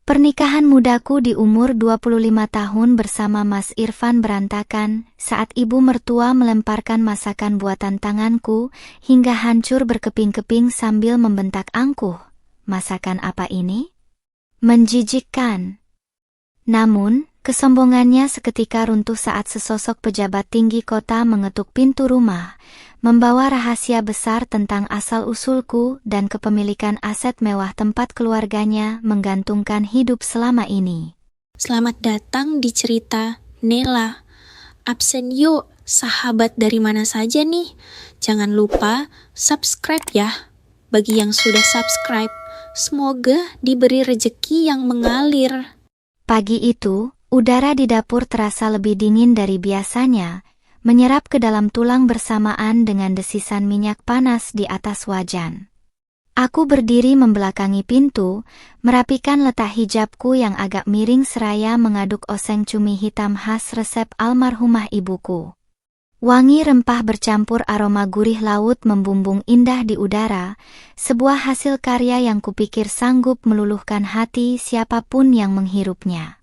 Pernikahan mudaku di umur 25 tahun bersama Mas Irfan berantakan saat ibu mertua melemparkan masakan buatan tanganku hingga hancur berkeping-keping sambil membentak angkuh. Masakan apa ini? Menjijikkan. Namun, kesombongannya seketika runtuh saat sesosok pejabat tinggi kota mengetuk pintu rumah, membawa rahasia besar tentang asal-usulku dan kepemilikan aset mewah tempat keluarganya menggantungkan hidup selama ini. Selamat datang di cerita Nela. Absen yuk, sahabat dari mana saja nih? Jangan lupa subscribe ya. Bagi yang sudah subscribe, semoga diberi rejeki yang mengalir. Pagi itu, udara di dapur terasa lebih dingin dari biasanya, menyerap ke dalam tulang bersamaan dengan desisan minyak panas di atas wajan. Aku berdiri membelakangi pintu, merapikan letak hijabku yang agak miring seraya mengaduk oseng cumi hitam khas resep almarhumah ibuku. Wangi rempah bercampur aroma gurih laut membumbung indah di udara, sebuah hasil karya yang kupikir sanggup meluluhkan hati siapapun yang menghirupnya.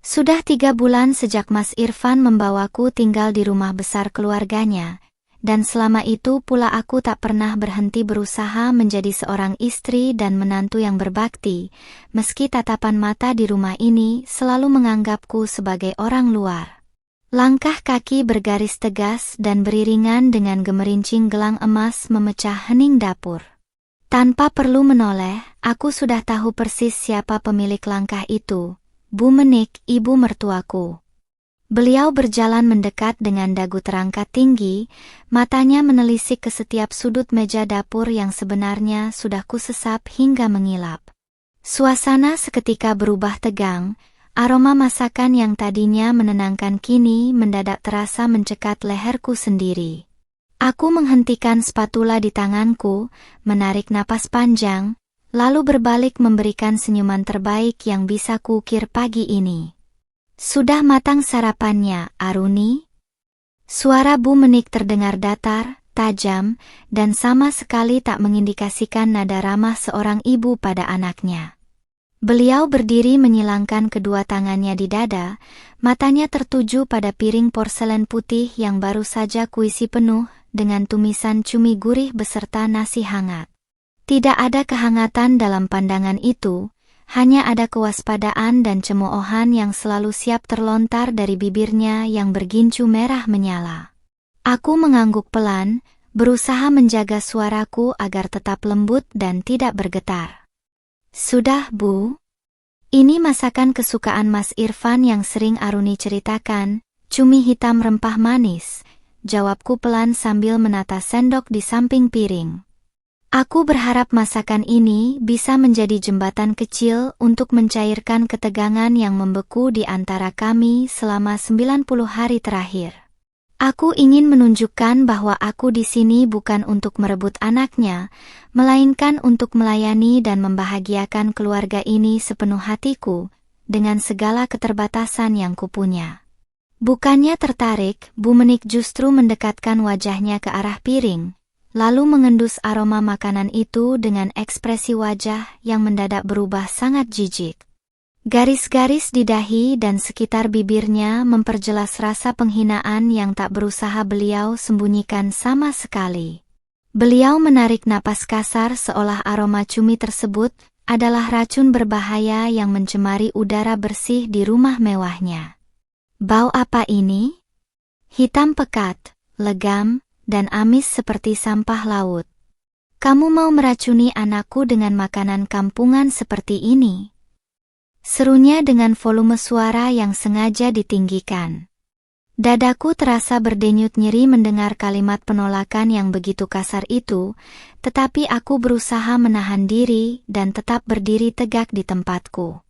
Sudah 3 bulan sejak Mas Irfan membawaku tinggal di rumah besar keluarganya, dan selama itu pula aku tak pernah berhenti berusaha menjadi seorang istri dan menantu yang berbakti, meski tatapan mata di rumah ini selalu menganggapku sebagai orang luar. Langkah kaki bergaris tegas dan beriringan dengan gemerincing gelang emas memecah hening dapur. Tanpa perlu menoleh, aku sudah tahu persis siapa pemilik langkah itu. Bu Menik, ibu mertuaku. Beliau berjalan mendekat dengan dagu terangkat tinggi, matanya menelisik ke setiap sudut meja dapur yang sebenarnya sudah kusesap hingga mengilap. Suasana seketika berubah tegang, aroma masakan yang tadinya menenangkan kini mendadak terasa mencekat leherku sendiri. Aku menghentikan spatula di tanganku, menarik napas panjang, lalu berbalik memberikan senyuman terbaik yang bisa kuukir pagi ini. Sudah matang sarapannya, Aruni? Suara Bu Menik terdengar datar, tajam, dan sama sekali tak mengindikasikan nada ramah seorang ibu pada anaknya. Beliau berdiri menyilangkan kedua tangannya di dada, matanya tertuju pada piring porselen putih yang baru saja kuisi penuh dengan tumisan cumi gurih beserta nasi hangat. Tidak ada kehangatan dalam pandangan itu, hanya ada kewaspadaan dan cemoohan yang selalu siap terlontar dari bibirnya yang bergincu merah menyala. Aku mengangguk pelan, berusaha menjaga suaraku agar tetap lembut dan tidak bergetar. Sudah, Bu. Ini masakan kesukaan Mas Irfan yang sering Aruni ceritakan, cumi hitam rempah manis, jawabku pelan sambil menata sendok di samping piring. Aku berharap masakan ini bisa menjadi jembatan kecil untuk mencairkan ketegangan yang membeku di antara kami selama 90 hari terakhir. Aku ingin menunjukkan bahwa aku di sini bukan untuk merebut anaknya, melainkan untuk melayani dan membahagiakan keluarga ini sepenuh hatiku, dengan segala keterbatasan yang kupunya. Bukannya tertarik, Bu Menik justru mendekatkan wajahnya ke arah piring, lalu mengendus aroma makanan itu dengan ekspresi wajah yang mendadak berubah sangat jijik. Garis-garis di dahi dan sekitar bibirnya memperjelas rasa penghinaan yang tak berusaha beliau sembunyikan sama sekali. Beliau menarik napas kasar seolah aroma cumi tersebut adalah racun berbahaya yang mencemari udara bersih di rumah mewahnya. Bau apa ini? Hitam pekat, legam, dan amis seperti sampah laut. Kamu mau meracuni anakku dengan makanan kampungan seperti ini? Serunya dengan volume suara yang sengaja ditinggikan. Dadaku terasa berdenyut nyeri mendengar kalimat penolakan yang begitu kasar itu, tetapi aku berusaha menahan diri dan tetap berdiri tegak di tempatku.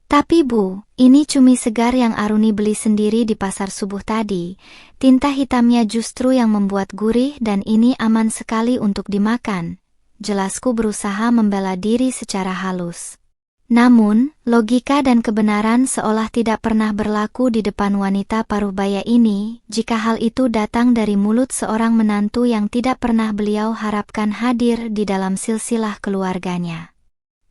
Tapi Bu, ini cumi segar yang Aruni beli sendiri di pasar subuh tadi, tinta hitamnya justru yang membuat gurih dan ini aman sekali untuk dimakan. Jelasku berusaha membela diri secara halus. Namun, logika dan kebenaran seolah tidak pernah berlaku di depan wanita paruh baya ini, jika hal itu datang dari mulut seorang menantu yang tidak pernah beliau harapkan hadir di dalam silsilah keluarganya.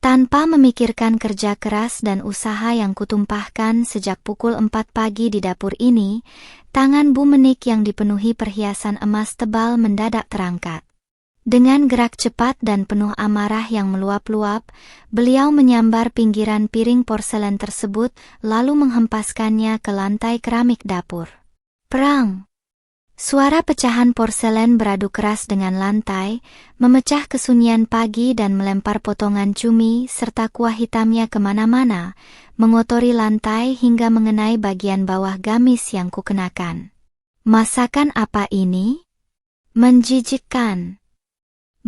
Tanpa memikirkan kerja keras dan usaha yang kutumpahkan sejak pukul 4 pagi di dapur ini, tangan Bu Menik yang dipenuhi perhiasan emas tebal mendadak terangkat. Dengan gerak cepat dan penuh amarah yang meluap-luap, beliau menyambar pinggiran piring porselen tersebut lalu menghempaskannya ke lantai keramik dapur. Perang! Suara pecahan porselen beradu keras dengan lantai, memecah kesunyian pagi dan melempar potongan cumi serta kuah hitamnya kemana-mana, mengotori lantai hingga mengenai bagian bawah gamis yang kukenakan. Masakan apa ini? Menjijikkan!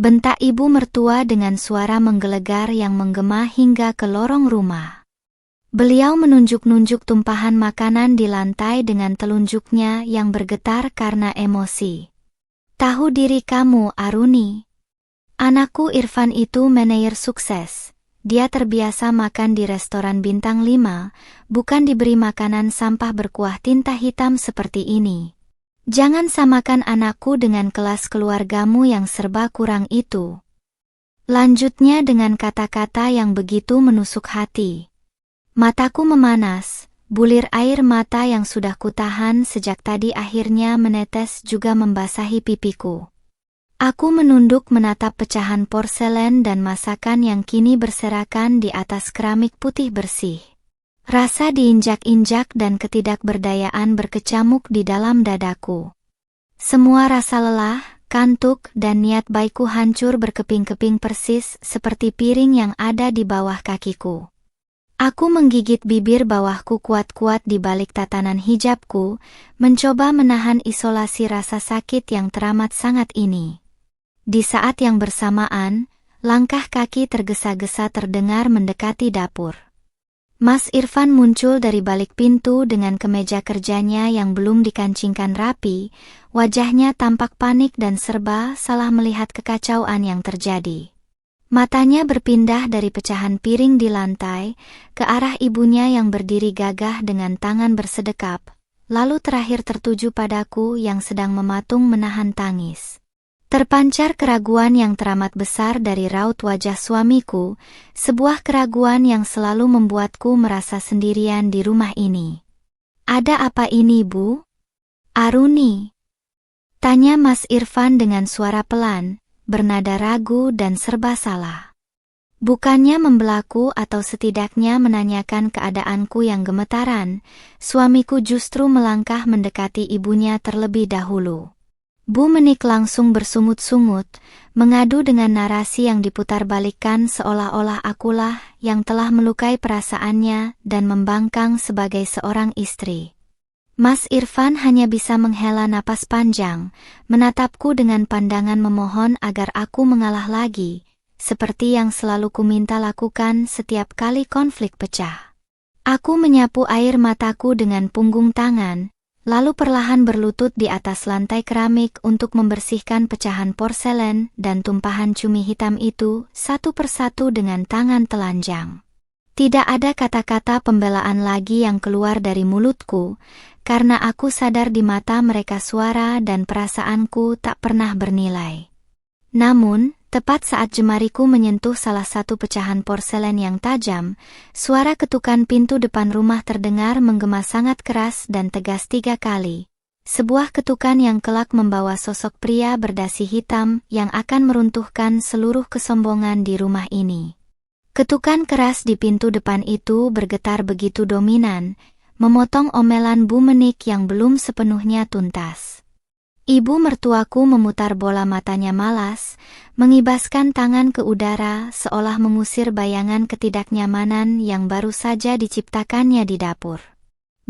Bentak ibu mertua dengan suara menggelegar yang menggema hingga ke lorong rumah. Beliau menunjuk-nunjuk tumpahan makanan di lantai dengan telunjuknya yang bergetar karena emosi. Tahu diri kamu, Aruni. Anakku Irfan itu manajer sukses. Dia terbiasa makan di restoran bintang 5, bukan diberi makanan sampah berkuah tinta hitam seperti ini. Jangan samakan anakku dengan kelas keluargamu yang serba kurang itu. Lanjutnya dengan kata-kata yang begitu menusuk hati. Mataku memanas, bulir air mata yang sudah kutahan sejak tadi akhirnya menetes juga membasahi pipiku. Aku menunduk menatap pecahan porselen dan masakan yang kini berserakan di atas keramik putih bersih. Rasa diinjak-injak dan ketidakberdayaan berkecamuk di dalam dadaku. Semua rasa lelah, kantuk, dan niat baikku hancur berkeping-keping persis seperti piring yang ada di bawah kakiku. Aku menggigit bibir bawahku kuat-kuat di balik tatanan hijabku, mencoba menahan isolasi rasa sakit yang teramat sangat ini. Di saat yang bersamaan, langkah kaki tergesa-gesa terdengar mendekati dapur. Mas Irfan muncul dari balik pintu dengan kemeja kerjanya yang belum dikancingkan rapi, wajahnya tampak panik dan serba salah melihat kekacauan yang terjadi. Matanya berpindah dari pecahan piring di lantai, ke arah ibunya yang berdiri gagah dengan tangan bersedekap, lalu terakhir tertuju padaku yang sedang mematung menahan tangis. Terpancar keraguan yang teramat besar dari raut wajah suamiku, sebuah keraguan yang selalu membuatku merasa sendirian di rumah ini. Ada apa ini, Bu? Aruni? Tanya Mas Irfan dengan suara pelan, bernada ragu dan serba salah. Bukannya membelaku atau setidaknya menanyakan keadaanku yang gemetaran, suamiku justru melangkah mendekati ibunya terlebih dahulu. Bu Menik langsung bersungut-sungut, mengadu dengan narasi yang diputarbalikkan seolah-olah akulah yang telah melukai perasaannya dan membangkang sebagai seorang istri. Mas Irfan hanya bisa menghela napas panjang, menatapku dengan pandangan memohon agar aku mengalah lagi, seperti yang selalu kuminta lakukan setiap kali konflik pecah. Aku menyapu air mataku dengan punggung tangan, lalu perlahan berlutut di atas lantai keramik untuk membersihkan pecahan porselen dan tumpahan cumi hitam itu satu persatu dengan tangan telanjang. Tidak ada kata-kata pembelaan lagi yang keluar dari mulutku, karena aku sadar di mata mereka suara dan perasaanku tak pernah bernilai. Namun, tepat saat jemariku menyentuh salah satu pecahan porselen yang tajam, suara ketukan pintu depan rumah terdengar menggema sangat keras dan tegas 3 kali. Sebuah ketukan yang kelak membawa sosok pria berdasi hitam yang akan meruntuhkan seluruh kesombongan di rumah ini. Ketukan keras di pintu depan itu bergetar begitu dominan, memotong omelan Bu Menik yang belum sepenuhnya tuntas. Ibu mertuaku memutar bola matanya malas, mengibaskan tangan ke udara seolah mengusir bayangan ketidaknyamanan yang baru saja diciptakannya di dapur.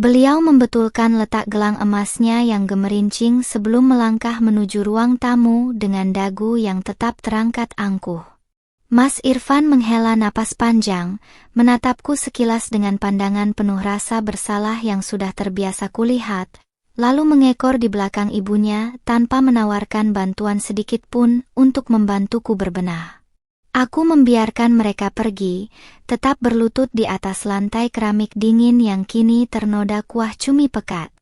Beliau membetulkan letak gelang emasnya yang gemerincing sebelum melangkah menuju ruang tamu dengan dagu yang tetap terangkat angkuh. Mas Irfan menghela napas panjang, menatapku sekilas dengan pandangan penuh rasa bersalah yang sudah terbiasa kulihat, lalu mengekor di belakang ibunya tanpa menawarkan bantuan sedikit pun untuk membantuku berbenah. Aku membiarkan mereka pergi, tetap berlutut di atas lantai keramik dingin yang kini ternoda kuah cumi pekat.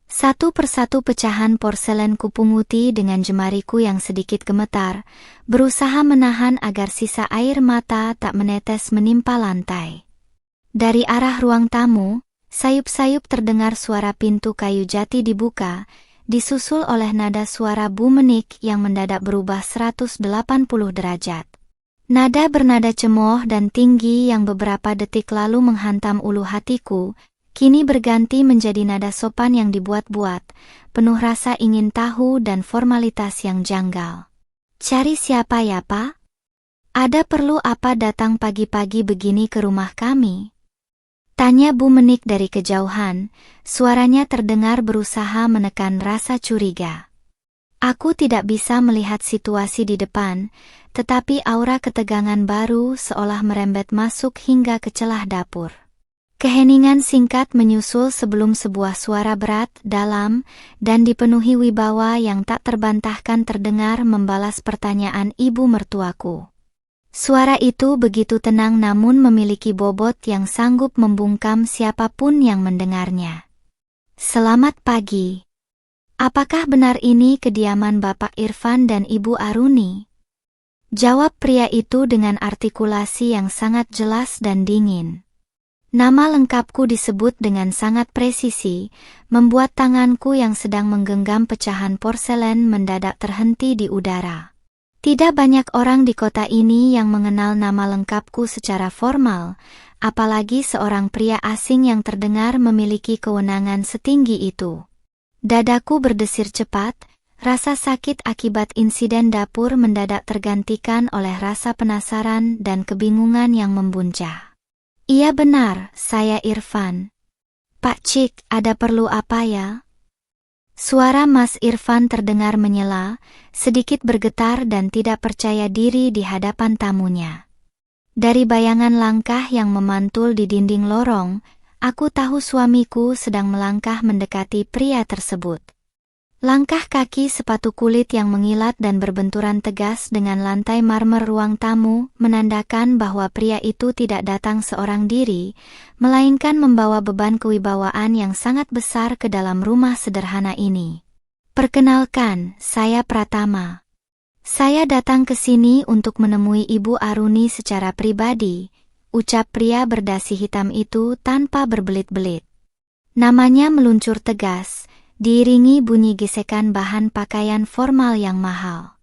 Satu persatu pecahan porselen kupunguti dengan jemariku yang sedikit gemetar, berusaha menahan agar sisa air mata tak menetes menimpa lantai. Dari arah ruang tamu, sayup-sayup terdengar suara pintu kayu jati dibuka, disusul oleh nada suara Bu Menik yang mendadak berubah 180 derajat. Nada bernada cemooh dan tinggi yang beberapa detik lalu menghantam ulu hatiku, kini berganti menjadi nada sopan yang dibuat-buat, penuh rasa ingin tahu dan formalitas yang janggal. "Cari siapa ya, Pak? Ada perlu apa datang pagi-pagi begini ke rumah kami?" tanya Bu Menik dari kejauhan, suaranya terdengar berusaha menekan rasa curiga. Aku tidak bisa melihat situasi di depan, tetapi aura ketegangan baru seolah merembet masuk hingga ke celah dapur. Keheningan singkat menyusul sebelum sebuah suara berat, dalam, dan dipenuhi wibawa yang tak terbantahkan terdengar membalas pertanyaan ibu mertuaku. Suara itu begitu tenang namun memiliki bobot yang sanggup membungkam siapapun yang mendengarnya. "Selamat pagi. Apakah benar ini kediaman Bapak Irfan dan Ibu Aruni?" jawab pria itu dengan artikulasi yang sangat jelas dan dingin. Nama lengkapku disebut dengan sangat presisi, membuat tanganku yang sedang menggenggam pecahan porselen mendadak terhenti di udara. Tidak banyak orang di kota ini yang mengenal nama lengkapku secara formal, apalagi seorang pria asing yang terdengar memiliki kewenangan setinggi itu. Dadaku berdesir cepat, rasa sakit akibat insiden dapur mendadak tergantikan oleh rasa penasaran dan kebingungan yang membuncah. "Iya benar, saya Irfan." "Pak Cik, ada perlu apa ya?" Suara Mas Irfan terdengar menyela, sedikit bergetar dan tidak percaya diri di hadapan tamunya. Dari bayangan langkah yang memantul di dinding lorong, aku tahu suamiku sedang melangkah mendekati pria tersebut. Langkah kaki sepatu kulit yang mengilat dan berbenturan tegas dengan lantai marmer ruang tamu menandakan bahwa pria itu tidak datang seorang diri, melainkan membawa beban kewibawaan yang sangat besar ke dalam rumah sederhana ini. "Perkenalkan, saya Pratama. Saya datang ke sini untuk menemui Ibu Aruni secara pribadi," ucap pria berdasi hitam itu tanpa berbelit-belit. Namanya meluncur tegas, diiringi bunyi gesekan bahan pakaian formal yang mahal.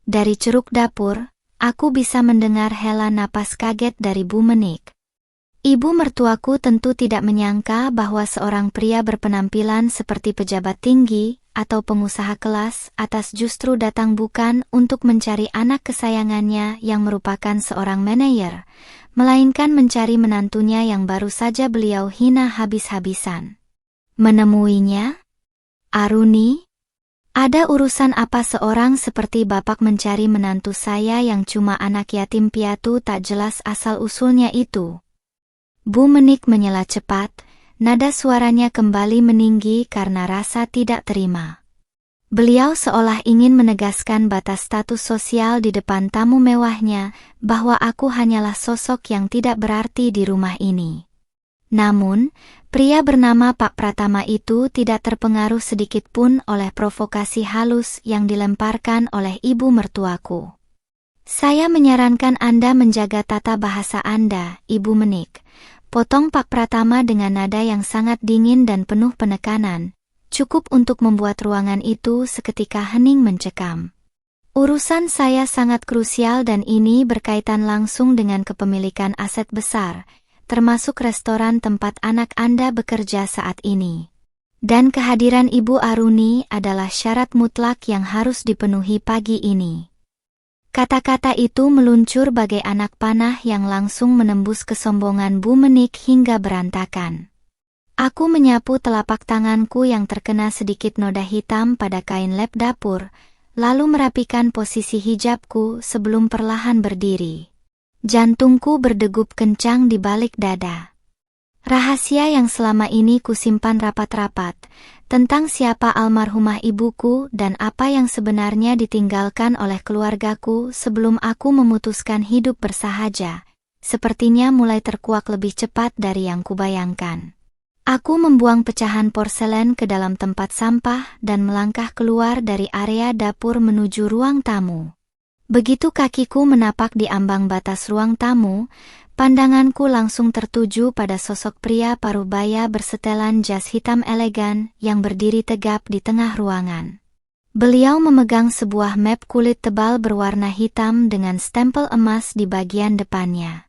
Dari ceruk dapur, aku bisa mendengar hela napas kaget dari Bu Menik. Ibu mertuaku tentu tidak menyangka bahwa seorang pria berpenampilan seperti pejabat tinggi atau pengusaha kelas atas justru datang bukan untuk mencari anak kesayangannya yang merupakan seorang manajer, melainkan mencari menantunya yang baru saja beliau hina habis-habisan. "Menemuinya? Aruni? Ada urusan apa seorang seperti Bapak mencari menantu saya yang cuma anak yatim piatu tak jelas asal-usulnya itu?" Bu Menik menyela cepat, nada suaranya kembali meninggi karena rasa tidak terima. Beliau seolah ingin menegaskan batas status sosial di depan tamu mewahnya, bahwa aku hanyalah sosok yang tidak berarti di rumah ini. Namun, pria bernama Pak Pratama itu tidak terpengaruh sedikit pun oleh provokasi halus yang dilemparkan oleh ibu mertuaku. "Saya menyarankan Anda menjaga tata bahasa Anda, Ibu Menik," potong Pak Pratama dengan nada yang sangat dingin dan penuh penekanan, cukup untuk membuat ruangan itu seketika hening mencekam. "Urusan saya sangat krusial dan ini berkaitan langsung dengan kepemilikan aset besar, termasuk restoran tempat anak Anda bekerja saat ini. Dan kehadiran Ibu Aruni adalah syarat mutlak yang harus dipenuhi pagi ini." Kata-kata itu meluncur bagai anak panah yang langsung menembus kesombongan Bu Menik hingga berantakan. Aku menyapu telapak tanganku yang terkena sedikit noda hitam pada kain lap dapur, lalu merapikan posisi hijabku sebelum perlahan berdiri. Jantungku berdegup kencang di balik dada. Rahasia yang selama ini kusimpan rapat-rapat, tentang siapa almarhumah ibuku dan apa yang sebenarnya ditinggalkan oleh keluargaku sebelum aku memutuskan hidup bersahaja, sepertinya mulai terkuak lebih cepat dari yang kubayangkan. Aku membuang pecahan porselen ke dalam tempat sampah dan melangkah keluar dari area dapur menuju ruang tamu. Begitu kakiku menapak di ambang batas ruang tamu, pandanganku langsung tertuju pada sosok pria parubaya bersetelan jas hitam elegan yang berdiri tegap di tengah ruangan. Beliau memegang sebuah map kulit tebal berwarna hitam dengan stempel emas di bagian depannya.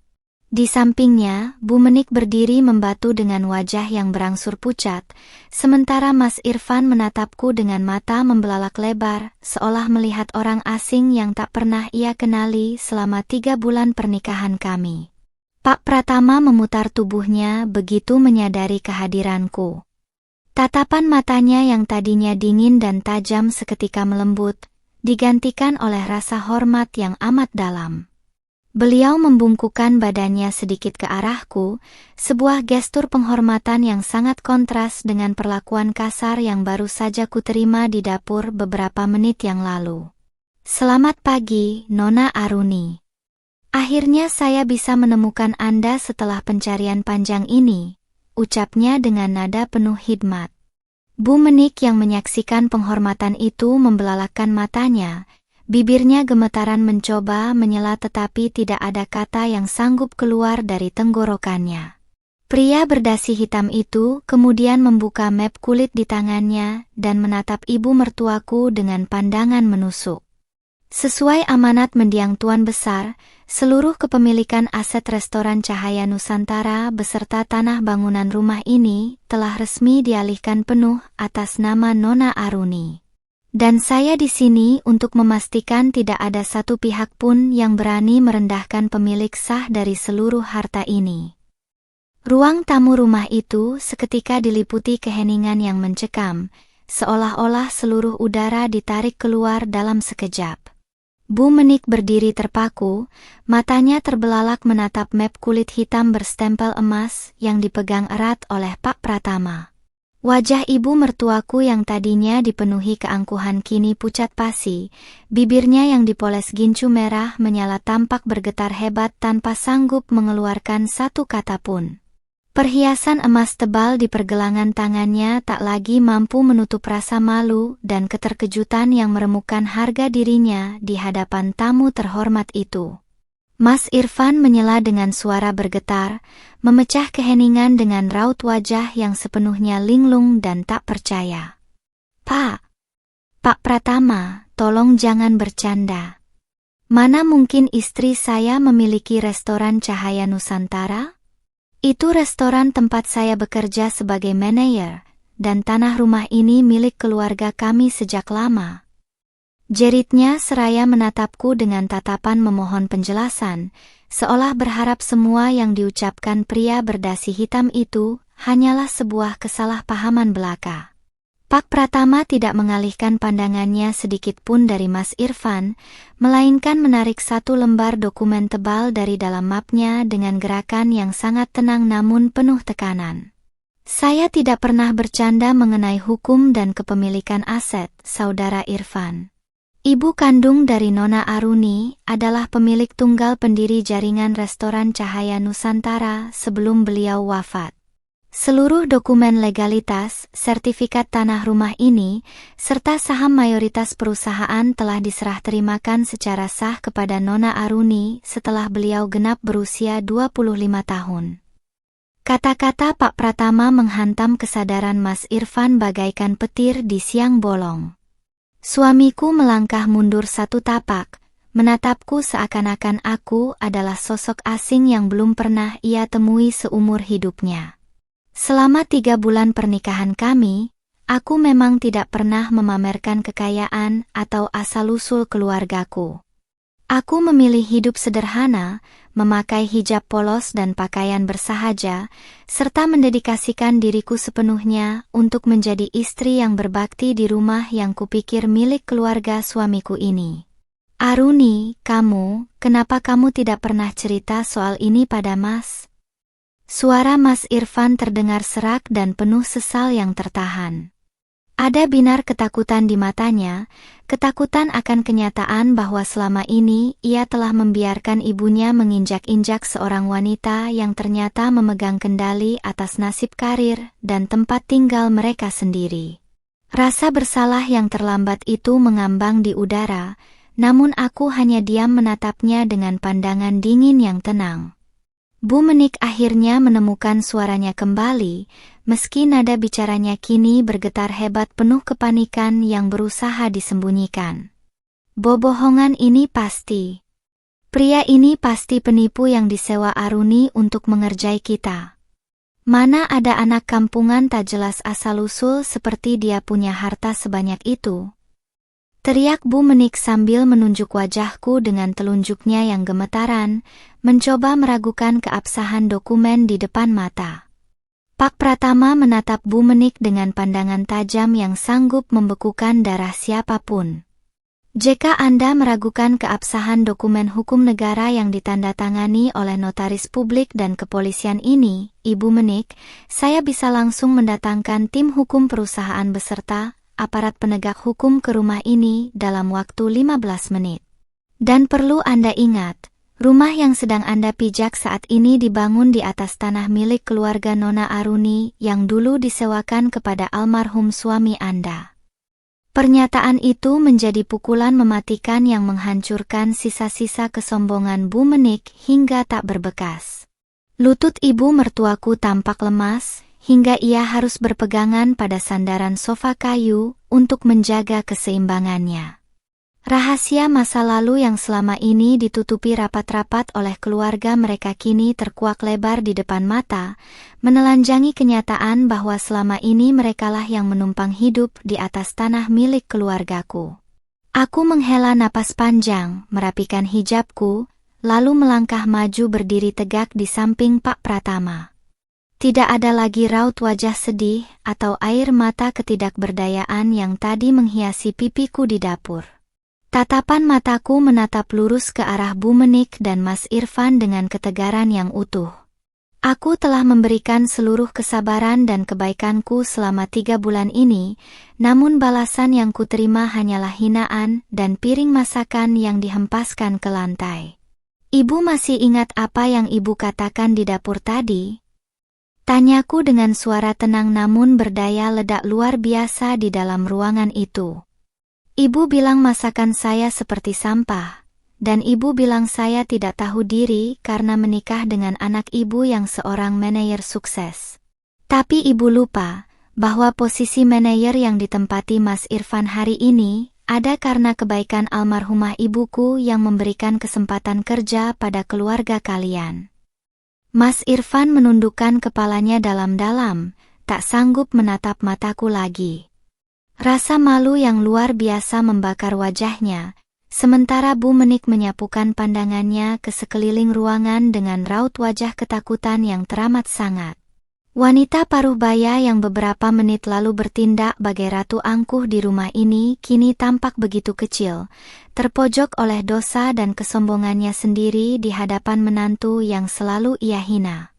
Di sampingnya, Bu Menik berdiri membatu dengan wajah yang berangsur pucat, sementara Mas Irfan menatapku dengan mata membelalak lebar, seolah melihat orang asing yang tak pernah ia kenali selama 3 bulan pernikahan kami. Pak Pratama memutar tubuhnya begitu menyadari kehadiranku. Tatapan matanya yang tadinya dingin dan tajam seketika melembut, digantikan oleh rasa hormat yang amat dalam. Beliau membungkukkan badannya sedikit ke arahku, sebuah gestur penghormatan yang sangat kontras dengan perlakuan kasar yang baru saja kuterima di dapur beberapa menit yang lalu. "Selamat pagi, Nona Aruni. Akhirnya saya bisa menemukan Anda setelah pencarian panjang ini," ucapnya dengan nada penuh hikmat. Bu Menik yang menyaksikan penghormatan itu membelalakkan matanya. Bibirnya gemetaran mencoba menyela tetapi tidak ada kata yang sanggup keluar dari tenggorokannya. Pria berdasi hitam itu kemudian membuka map kulit di tangannya dan menatap ibu mertuaku dengan pandangan menusuk. Sesuai amanat mendiang Tuan Besar, seluruh kepemilikan aset restoran Cahaya Nusantara beserta tanah bangunan rumah ini telah resmi dialihkan penuh atas nama Nona Aruni. Dan saya di sini untuk memastikan tidak ada satu pihak pun yang berani merendahkan pemilik sah dari seluruh harta ini. Ruang tamu rumah itu seketika diliputi keheningan yang mencekam, seolah-olah seluruh udara ditarik keluar dalam sekejap. Bu Menik berdiri terpaku, matanya terbelalak menatap map kulit hitam berstempel emas yang dipegang erat oleh Pak Pratama. Wajah ibu mertuaku yang tadinya dipenuhi keangkuhan kini pucat pasi, bibirnya yang dipoles gincu merah menyala tampak bergetar hebat tanpa sanggup mengeluarkan satu kata pun. Perhiasan emas tebal di pergelangan tangannya tak lagi mampu menutup rasa malu dan keterkejutan yang meremukkan harga dirinya di hadapan tamu terhormat itu. Mas Irfan menyela dengan suara bergetar, memecah keheningan dengan raut wajah yang sepenuhnya linglung dan tak percaya. Pak Pratama, tolong jangan bercanda. Mana mungkin istri saya memiliki restoran Cahaya Nusantara? Itu restoran tempat saya bekerja sebagai manajer, dan tanah rumah ini milik keluarga kami sejak lama. Jeritnya seraya menatapku dengan tatapan memohon penjelasan, seolah berharap semua yang diucapkan pria berdasi hitam itu hanyalah sebuah kesalahpahaman belaka. Pak Pratama tidak mengalihkan pandangannya sedikit pun dari Mas Irfan, melainkan menarik satu lembar dokumen tebal dari dalam mapnya dengan gerakan yang sangat tenang namun penuh tekanan. "Saya tidak pernah bercanda mengenai hukum dan kepemilikan aset, Saudara Irfan. Ibu kandung dari Nona Aruni adalah pemilik tunggal pendiri jaringan restoran Cahaya Nusantara sebelum beliau wafat. Seluruh dokumen legalitas, sertifikat tanah rumah ini, serta saham mayoritas perusahaan telah diserah terimakan secara sah kepada Nona Aruni setelah beliau genap berusia 25 tahun. Kata-kata Pak Pratama menghantam kesadaran Mas Irfan bagaikan petir di siang bolong. Suamiku melangkah mundur satu tapak, menatapku seakan-akan aku adalah sosok asing yang belum pernah ia temui seumur hidupnya. Selama 3 bulan pernikahan kami, aku memang tidak pernah memamerkan kekayaan atau asal-usul keluargaku. Aku memilih hidup sederhana, memakai hijab polos dan pakaian bersahaja, serta mendedikasikan diriku sepenuhnya untuk menjadi istri yang berbakti di rumah yang kupikir milik keluarga suamiku ini. Aruni, kenapa kamu tidak pernah cerita soal ini pada Mas? Suara Mas Irfan terdengar serak dan penuh sesal yang tertahan. Ada binar ketakutan di matanya, ketakutan akan kenyataan bahwa selama ini ia telah membiarkan ibunya menginjak-injak seorang wanita yang ternyata memegang kendali atas nasib karir dan tempat tinggal mereka sendiri. Rasa bersalah yang terlambat itu mengambang di udara, namun aku hanya diam menatapnya dengan pandangan dingin yang tenang. Bu Menik akhirnya menemukan suaranya kembali, meski nada bicaranya kini bergetar hebat penuh kepanikan yang berusaha disembunyikan. Bohongan ini pasti. Pria ini pasti penipu yang disewa Aruni untuk mengerjai kita. Mana ada anak kampungan tak jelas asal-usul seperti dia punya harta sebanyak itu. Teriak Bu Menik sambil menunjuk wajahku dengan telunjuknya yang gemetaran, mencoba meragukan keabsahan dokumen di depan mata. Pak Pratama menatap Bu Menik dengan pandangan tajam yang sanggup membekukan darah siapapun. Jika Anda meragukan keabsahan dokumen hukum negara yang ditandatangani oleh notaris publik dan kepolisian ini, Ibu Menik, saya bisa langsung mendatangkan tim hukum perusahaan beserta aparat penegak hukum ke rumah ini dalam waktu 15 menit. Dan perlu Anda ingat, rumah yang sedang Anda pijak saat ini dibangun di atas tanah milik keluarga Nona Aruni yang dulu disewakan kepada almarhum suami Anda. Pernyataan itu menjadi pukulan mematikan yang menghancurkan sisa-sisa kesombongan Bu Menik hingga tak berbekas. Lutut ibu mertuaku tampak lemas, hingga ia harus berpegangan pada sandaran sofa kayu untuk menjaga keseimbangannya. Rahasia masa lalu yang selama ini ditutupi rapat-rapat oleh keluarga mereka kini terkuak lebar di depan mata, menelanjangi kenyataan bahwa selama ini merekalah yang menumpang hidup di atas tanah milik keluargaku. Aku menghela napas panjang, merapikan hijabku, lalu melangkah maju berdiri tegak di samping Pak Pratama. Tidak ada lagi raut wajah sedih atau air mata ketidakberdayaan yang tadi menghiasi pipiku di dapur. Tatapan mataku menatap lurus ke arah Bu Menik dan Mas Irfan dengan ketegaran yang utuh. Aku telah memberikan seluruh kesabaran dan kebaikanku selama 3 bulan ini, namun balasan yang kuterima hanyalah hinaan dan piring masakan yang dihempaskan ke lantai. Ibu masih ingat apa yang ibu katakan di dapur tadi? Tanyaku dengan suara tenang namun berdaya ledak luar biasa di dalam ruangan itu. Ibu bilang masakan saya seperti sampah, dan ibu bilang saya tidak tahu diri karena menikah dengan anak ibu yang seorang manajer sukses. Tapi ibu lupa bahwa posisi manajer yang ditempati Mas Irfan hari ini ada karena kebaikan almarhumah ibuku yang memberikan kesempatan kerja pada keluarga kalian. Mas Irfan menundukkan kepalanya dalam-dalam, tak sanggup menatap mataku lagi. Rasa malu yang luar biasa membakar wajahnya, sementara Bu Menik menyapukan pandangannya ke sekeliling ruangan dengan raut wajah ketakutan yang teramat sangat. Wanita paruh baya yang beberapa menit lalu bertindak bagai ratu angkuh di rumah ini kini tampak begitu kecil, terpojok oleh dosa dan kesombongannya sendiri di hadapan menantu yang selalu ia hina.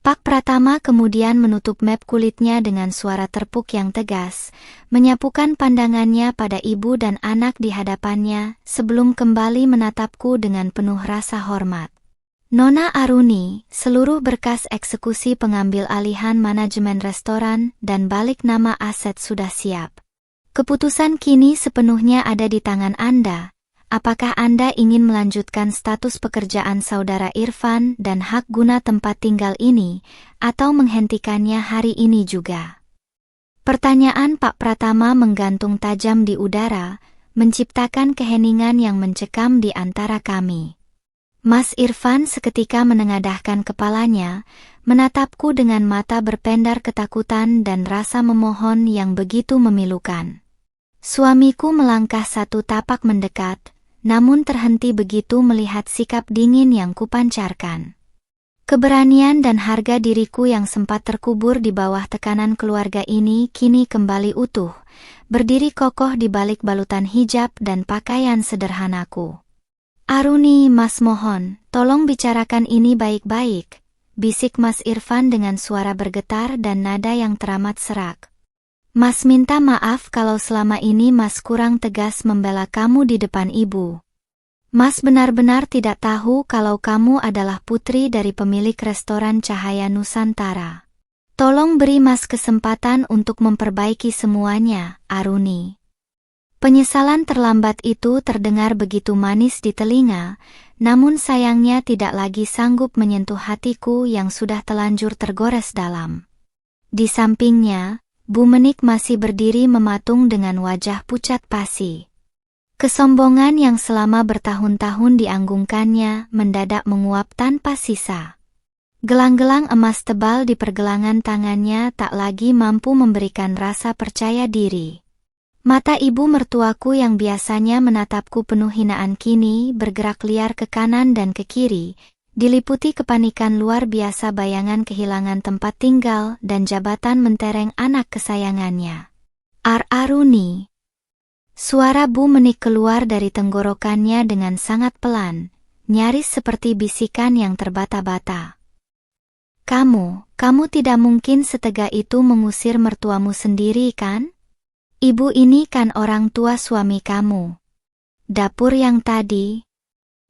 Pak Pratama kemudian menutup map kulitnya dengan suara terpuk yang tegas, menyapukan pandangannya pada ibu dan anak di hadapannya sebelum kembali menatapku dengan penuh rasa hormat. Nona Aruni, seluruh berkas eksekusi pengambil alihan manajemen restoran dan balik nama aset sudah siap. Keputusan kini sepenuhnya ada di tangan Anda. Apakah Anda ingin melanjutkan status pekerjaan saudara Irfan dan hak guna tempat tinggal ini, atau menghentikannya hari ini juga? Pertanyaan Pak Pratama menggantung tajam di udara, menciptakan keheningan yang mencekam di antara kami. Mas Irfan seketika menengadahkan kepalanya, menatapku dengan mata berpendar ketakutan dan rasa memohon yang begitu memilukan. Suamiku melangkah 1 tapak mendekat, namun terhenti begitu melihat sikap dingin yang kupancarkan. Keberanian dan harga diriku yang sempat terkubur di bawah tekanan keluarga ini kini kembali utuh, berdiri kokoh di balik balutan hijab dan pakaian sederhanaku. Aruni, Mas mohon, tolong bicarakan ini baik-baik, bisik Mas Irfan dengan suara bergetar dan nada yang teramat serak. Mas minta maaf kalau selama ini Mas kurang tegas membela kamu di depan ibu. Mas benar-benar tidak tahu kalau kamu adalah putri dari pemilik restoran Cahaya Nusantara. Tolong beri Mas kesempatan untuk memperbaiki semuanya, Aruni. Penyesalan terlambat itu terdengar begitu manis di telinga, namun sayangnya tidak lagi sanggup menyentuh hatiku yang sudah telanjur tergores dalam. Di sampingnya, Bu Menik masih berdiri mematung dengan wajah pucat pasi. Kesombongan yang selama bertahun-tahun dianggungkannya mendadak menguap tanpa sisa. Gelang-gelang emas tebal di pergelangan tangannya tak lagi mampu memberikan rasa percaya diri. Mata ibu mertuaku yang biasanya menatapku penuh hinaan kini bergerak liar ke kanan dan ke kiri, diliputi kepanikan luar biasa bayangan kehilangan tempat tinggal dan jabatan mentereng anak kesayangannya. Aruni. Suara Bu Menik keluar dari tenggorokannya dengan sangat pelan, nyaris seperti bisikan yang terbata-bata. Kamu tidak mungkin setega itu mengusir mertuamu sendiri kan? Ibu ini kan orang tua suami kamu. Dapur yang tadi.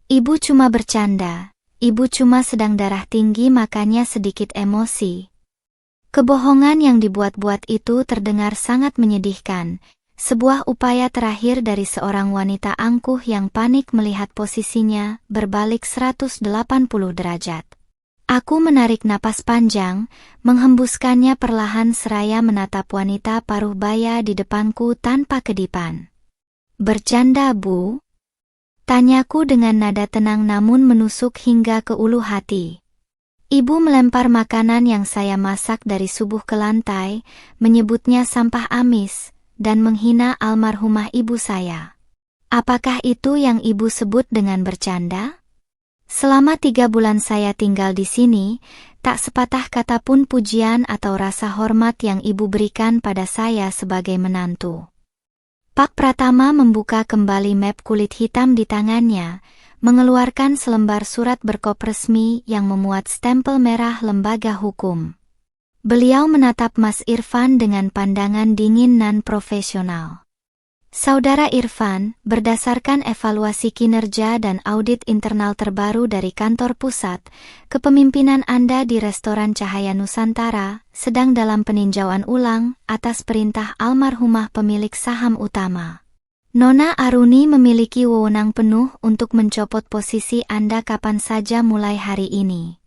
Ibu cuma bercanda, ibu cuma sedang darah tinggi makanya sedikit emosi. Kebohongan yang dibuat-buat itu terdengar sangat menyedihkan, sebuah upaya terakhir dari seorang wanita angkuh yang panik melihat posisinya berbalik 180 derajat. Aku menarik napas panjang, menghembuskannya perlahan seraya menatap wanita paruh baya di depanku tanpa kedipan. Bercanda, Bu? Tanyaku dengan nada tenang namun menusuk hingga ke ulu hati. Ibu melempar makanan yang saya masak dari subuh ke lantai, menyebutnya sampah amis, dan menghina almarhumah ibu saya. Apakah itu yang ibu sebut dengan bercanda? Selama 3 bulan saya tinggal di sini, tak sepatah kata pun pujian atau rasa hormat yang ibu berikan pada saya sebagai menantu. Pak Pratama membuka kembali map kulit hitam di tangannya, mengeluarkan selembar surat berkop resmi yang memuat stempel merah lembaga hukum. Beliau menatap Mas Irfan dengan pandangan dingin nan profesional. Saudara Irfan, berdasarkan evaluasi kinerja dan audit internal terbaru dari kantor pusat, kepemimpinan Anda di restoran Cahaya Nusantara sedang dalam peninjauan ulang atas perintah almarhumah pemilik saham utama. Nona Aruni memiliki wewenang penuh untuk mencopot posisi Anda kapan saja mulai hari ini.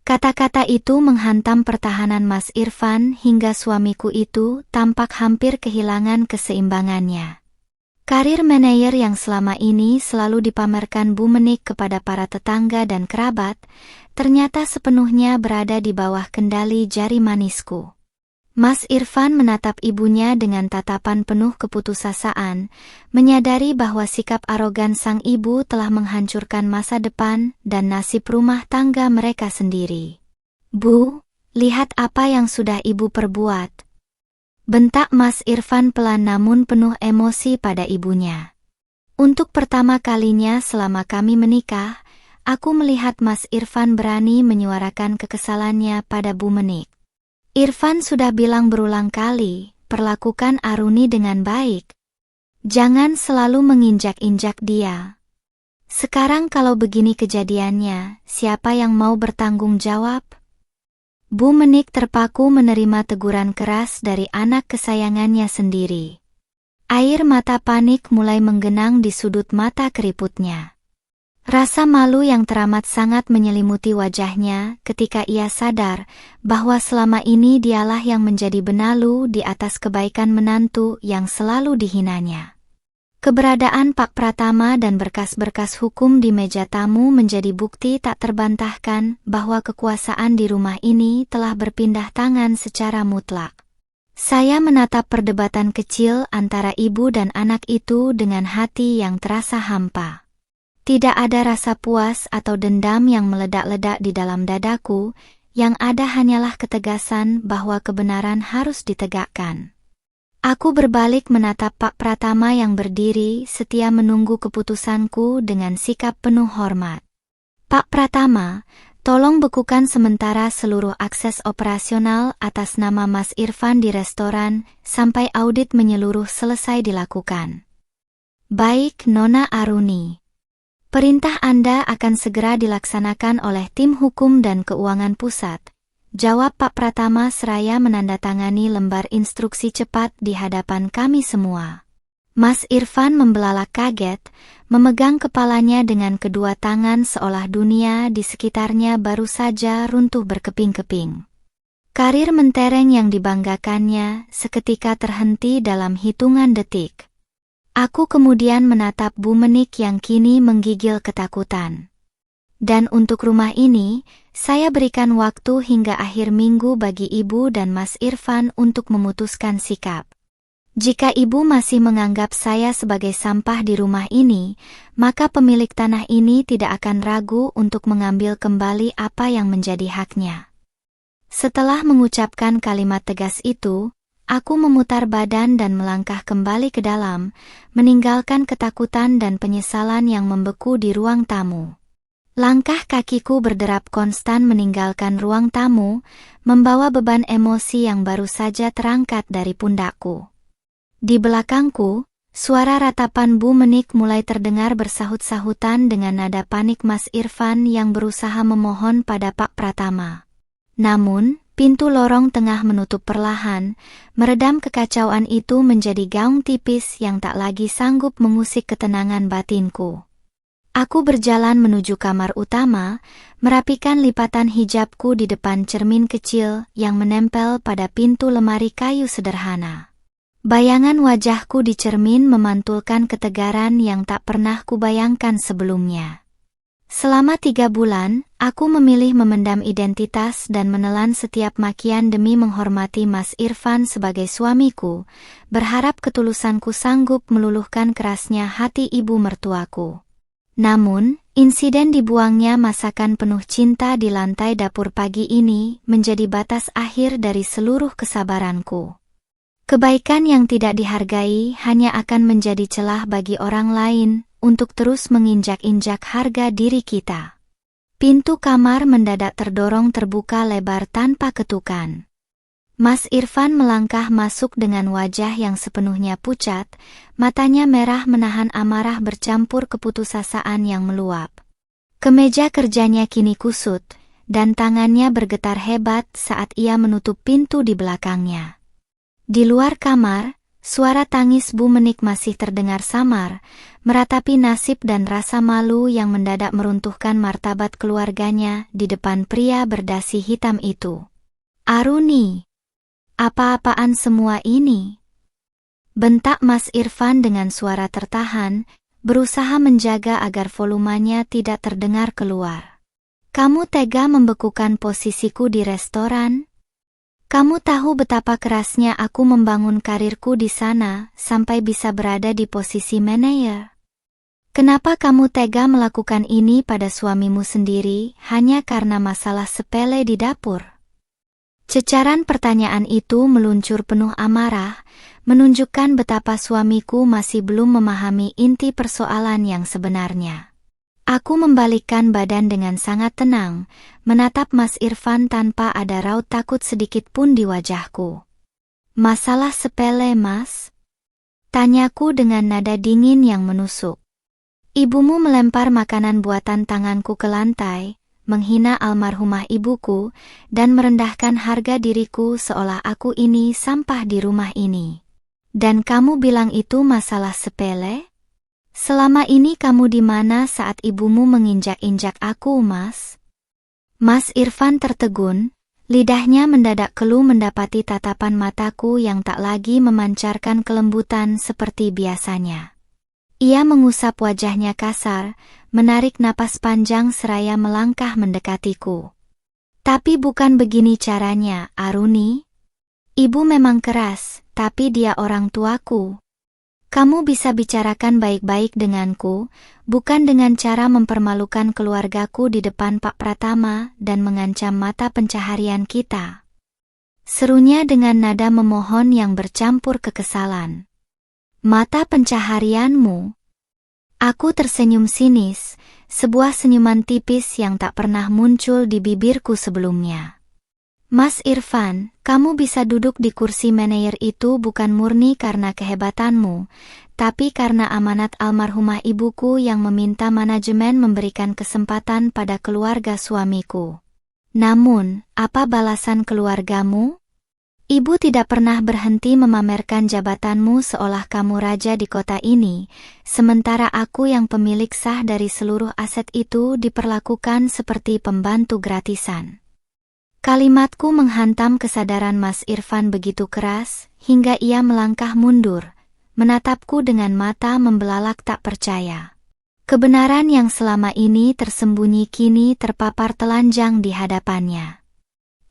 Kata-kata itu menghantam pertahanan Mas Irfan hingga suamiku itu tampak hampir kehilangan keseimbangannya. Karir manajer yang selama ini selalu dipamerkan Bu Menik kepada para tetangga dan kerabat, ternyata sepenuhnya berada di bawah kendali jari manisku. Mas Irfan menatap ibunya dengan tatapan penuh keputusasaan, menyadari bahwa sikap arogan sang ibu telah menghancurkan masa depan dan nasib rumah tangga mereka sendiri. Bu, lihat apa yang sudah ibu perbuat. Bentak Mas Irfan pelan namun penuh emosi pada ibunya. Untuk pertama kalinya selama kami menikah, aku melihat Mas Irfan berani menyuarakan kekesalannya pada Bu Menik. Irfan sudah bilang berulang kali, perlakukan Aruni dengan baik. Jangan selalu menginjak-injak dia. Sekarang kalau begini kejadiannya, siapa yang mau bertanggung jawab? Bu Menik terpaku menerima teguran keras dari anak kesayangannya sendiri. Air mata panik mulai menggenang di sudut mata keriputnya. Rasa malu yang teramat sangat menyelimuti wajahnya ketika ia sadar bahwa selama ini dialah yang menjadi benalu di atas kebaikan menantu yang selalu dihinanya. Keberadaan Pak Pratama dan berkas-berkas hukum di meja tamu menjadi bukti tak terbantahkan bahwa kekuasaan di rumah ini telah berpindah tangan secara mutlak. Saya menatap perdebatan kecil antara ibu dan anak itu dengan hati yang terasa hampa. Tidak ada rasa puas atau dendam yang meledak-ledak di dalam dadaku, yang ada hanyalah ketegasan bahwa kebenaran harus ditegakkan. Aku berbalik menatap Pak Pratama yang berdiri setia menunggu keputusanku dengan sikap penuh hormat. Pak Pratama, Tolong bekukan sementara seluruh akses operasional atas nama Mas Irfan di restoran sampai audit menyeluruh selesai dilakukan. Baik, Nona Aruni. Perintah Anda akan segera dilaksanakan oleh tim hukum dan keuangan pusat, jawab Pak Pratama seraya menandatangani lembar instruksi cepat di hadapan kami semua. Mas Irfan membelalak kaget, memegang kepalanya dengan kedua tangan seolah dunia di sekitarnya baru saja runtuh berkeping-keping. Karir mentereng yang dibanggakannya seketika terhenti dalam hitungan detik. Aku kemudian menatap Bu Menik yang kini menggigil ketakutan. Dan untuk rumah ini, saya berikan waktu hingga akhir minggu bagi Ibu dan Mas Irfan untuk memutuskan sikap. Jika Ibu masih menganggap saya sebagai sampah di rumah ini, maka pemilik tanah ini tidak akan ragu untuk mengambil kembali apa yang menjadi haknya. Setelah mengucapkan kalimat tegas itu, aku memutar badan dan melangkah kembali ke dalam, meninggalkan ketakutan dan penyesalan yang membeku di ruang tamu. Langkah kakiku berderap konstan meninggalkan ruang tamu, membawa beban emosi yang baru saja terangkat dari pundakku. Di belakangku, suara ratapan Bu Menik mulai terdengar bersahut-sahutan dengan nada panik Mas Irfan yang berusaha memohon pada Pak Pratama. Namun, pintu lorong tengah menutup perlahan, meredam kekacauan itu menjadi gaung tipis yang tak lagi sanggup mengusik ketenangan batinku. Aku berjalan menuju kamar utama, merapikan lipatan hijabku di depan cermin kecil yang menempel pada pintu lemari kayu sederhana. Bayangan wajahku di cermin memantulkan ketegaran yang tak pernah kubayangkan sebelumnya. Selama 3 bulan, aku memilih memendam identitas dan menelan setiap makian demi menghormati Mas Irfan sebagai suamiku, berharap ketulusanku sanggup meluluhkan kerasnya hati ibu mertuaku. Namun, insiden dibuangnya masakan penuh cinta di lantai dapur pagi ini menjadi batas akhir dari seluruh kesabaranku. Kebaikan yang tidak dihargai hanya akan menjadi celah bagi orang lain untuk terus menginjak-injak harga diri kita. Pintu kamar mendadak terdorong terbuka lebar tanpa ketukan. Mas Irfan melangkah masuk dengan wajah yang sepenuhnya pucat, matanya merah menahan amarah bercampur keputusasaan yang meluap. Kemeja kerjanya kini kusut, dan tangannya bergetar hebat saat ia menutup pintu di belakangnya. Di luar kamar, suara tangis Bu Menik masih terdengar samar, meratapi nasib dan rasa malu yang mendadak meruntuhkan martabat keluarganya di depan pria berdasi hitam itu. "Aruni, apa-apaan semua ini?" bentak Mas Irfan dengan suara tertahan, berusaha menjaga agar volumenya tidak terdengar keluar. "Kamu tega membekukan posisiku di restoran? Kamu tahu betapa kerasnya aku membangun karirku di sana sampai bisa berada di posisi manajer. Kenapa kamu tega melakukan ini pada suamimu sendiri hanya karena masalah sepele di dapur?" Cecaran pertanyaan itu meluncur penuh amarah, menunjukkan betapa suamiku masih belum memahami inti persoalan yang sebenarnya. Aku membalikkan badan dengan sangat tenang, menatap Mas Irfan tanpa ada raut takut sedikit pun di wajahku. "Masalah sepele, Mas?" tanyaku dengan nada dingin yang menusuk. "Ibumu melempar makanan buatan tanganku ke lantai, menghina almarhumah ibuku, dan merendahkan harga diriku seolah aku ini sampah di rumah ini. Dan kamu bilang itu masalah sepele? Selama ini kamu di mana saat ibumu menginjak-injak aku, Mas?" Mas Irfan tertegun, lidahnya mendadak keluh mendapati tatapan mataku yang tak lagi memancarkan kelembutan seperti biasanya. Ia mengusap wajahnya kasar, menarik napas panjang seraya melangkah mendekatiku. "Tapi bukan begini caranya, Aruni. Ibu memang keras, tapi dia orang tuaku. Kamu bisa bicarakan baik-baik denganku, bukan dengan cara mempermalukan keluargaku di depan Pak Pratama dan mengancam mata pencaharian kita," serunya dengan nada memohon yang bercampur kekesalan. "Mata pencaharianmu?" Aku tersenyum sinis, sebuah senyuman tipis yang tak pernah muncul di bibirku sebelumnya. Mas Irfan, kamu bisa duduk di kursi manajer itu bukan murni karena kehebatanmu, tapi karena amanat almarhumah ibuku yang meminta manajemen memberikan kesempatan pada keluarga suamiku. Namun, apa balasan keluargamu? Ibu tidak pernah berhenti memamerkan jabatanmu seolah kamu raja di kota ini, sementara aku yang pemilik sah dari seluruh aset itu diperlakukan seperti pembantu gratisan. Kalimatku menghantam kesadaran Mas Irfan begitu keras, hingga ia melangkah mundur, menatapku dengan mata membelalak tak percaya. Kebenaran yang selama ini tersembunyi kini terpapar telanjang di hadapannya.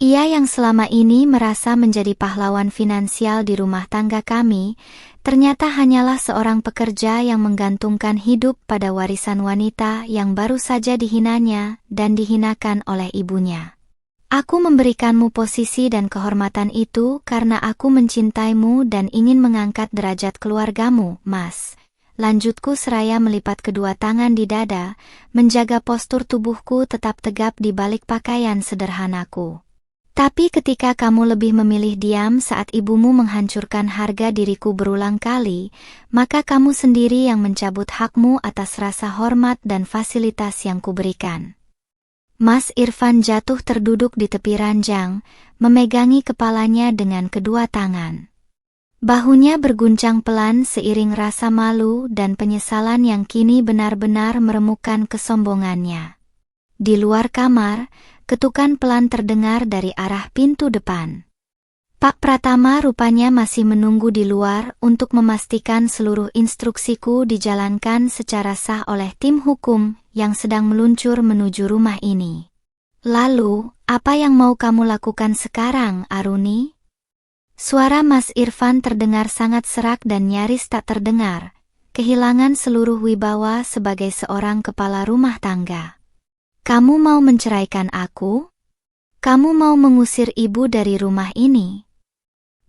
Ia yang selama ini merasa menjadi pahlawan finansial di rumah tangga kami, ternyata hanyalah seorang pekerja yang menggantungkan hidup pada warisan wanita yang baru saja dihinanya dan dihinakan oleh ibunya. Aku memberikanmu posisi dan kehormatan itu karena aku mencintaimu dan ingin mengangkat derajat keluargamu, Mas. Lanjutku seraya melipat kedua tangan di dada, menjaga postur tubuhku tetap tegap di balik pakaian sederhanaku. Tapi ketika kamu lebih memilih diam saat ibumu menghancurkan harga diriku berulang kali, maka kamu sendiri yang mencabut hakmu atas rasa hormat dan fasilitas yang kuberikan. Mas Irfan jatuh terduduk di tepi ranjang, memegangi kepalanya dengan kedua tangan. Bahunya berguncang pelan seiring rasa malu dan penyesalan yang kini benar-benar meremukkan kesombongannya. Di luar kamar, ketukan pelan terdengar dari arah pintu depan. Pak Pratama rupanya masih menunggu di luar untuk memastikan seluruh instruksiku dijalankan secara sah oleh tim hukum yang sedang meluncur menuju rumah ini. Lalu, apa yang mau kamu lakukan sekarang, Aruni? Suara Mas Irfan terdengar sangat serak dan nyaris tak terdengar, kehilangan seluruh wibawa sebagai seorang kepala rumah tangga. Kamu mau menceraikan aku? Kamu mau mengusir ibu dari rumah ini?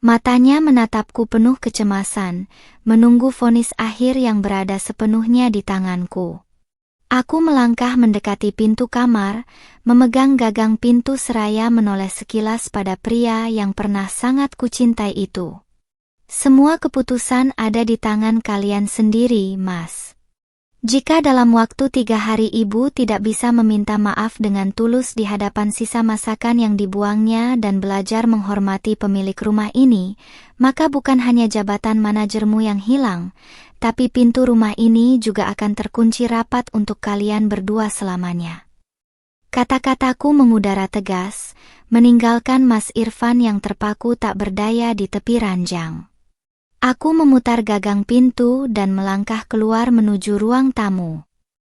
Matanya menatapku penuh kecemasan, menunggu vonis akhir yang berada sepenuhnya di tanganku. Aku melangkah mendekati pintu kamar, memegang gagang pintu seraya menoleh sekilas pada pria yang pernah sangat kucintai itu. Semua keputusan ada di tangan kalian sendiri, Mas. Jika dalam waktu 3 hari ibu tidak bisa meminta maaf dengan tulus di hadapan sisa masakan yang dibuangnya dan belajar menghormati pemilik rumah ini, maka bukan hanya jabatan manajermu yang hilang, tapi pintu rumah ini juga akan terkunci rapat untuk kalian berdua selamanya. Kata-kataku mengudara tegas, meninggalkan Mas Irfan yang terpaku tak berdaya di tepi ranjang. Aku memutar gagang pintu dan melangkah keluar menuju ruang tamu.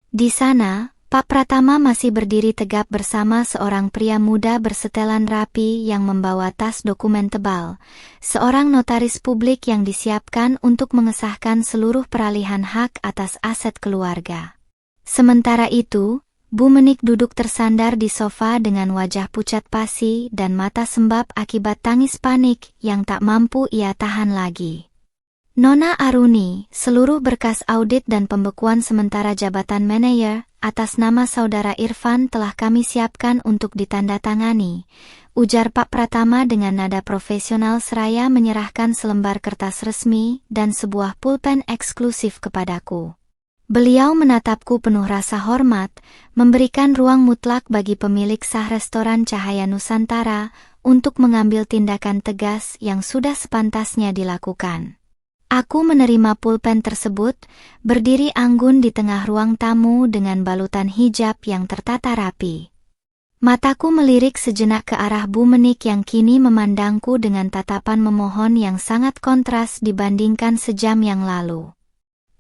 Di sana, Pak Pratama masih berdiri tegap bersama seorang pria muda bersetelan rapi yang membawa tas dokumen tebal, seorang notaris publik yang disiapkan untuk mengesahkan seluruh peralihan hak atas aset keluarga. Sementara itu, Bu Menik duduk tersandar di sofa dengan wajah pucat pasi dan mata sembab akibat tangis panik yang tak mampu ia tahan lagi. Nona Aruni, seluruh berkas audit dan pembekuan sementara jabatan manajer atas nama saudara Irfan telah kami siapkan untuk ditandatangani, ujar Pak Pratama dengan nada profesional seraya menyerahkan selembar kertas resmi dan sebuah pulpen eksklusif kepadaku. Beliau menatapku penuh rasa hormat, memberikan ruang mutlak bagi pemilik sah restoran Cahaya Nusantara untuk mengambil tindakan tegas yang sudah sepantasnya dilakukan. Aku menerima pulpen tersebut, berdiri anggun di tengah ruang tamu dengan balutan hijab yang tertata rapi. Mataku melirik sejenak ke arah Bu Menik yang kini memandangku dengan tatapan memohon yang sangat kontras dibandingkan sejam yang lalu.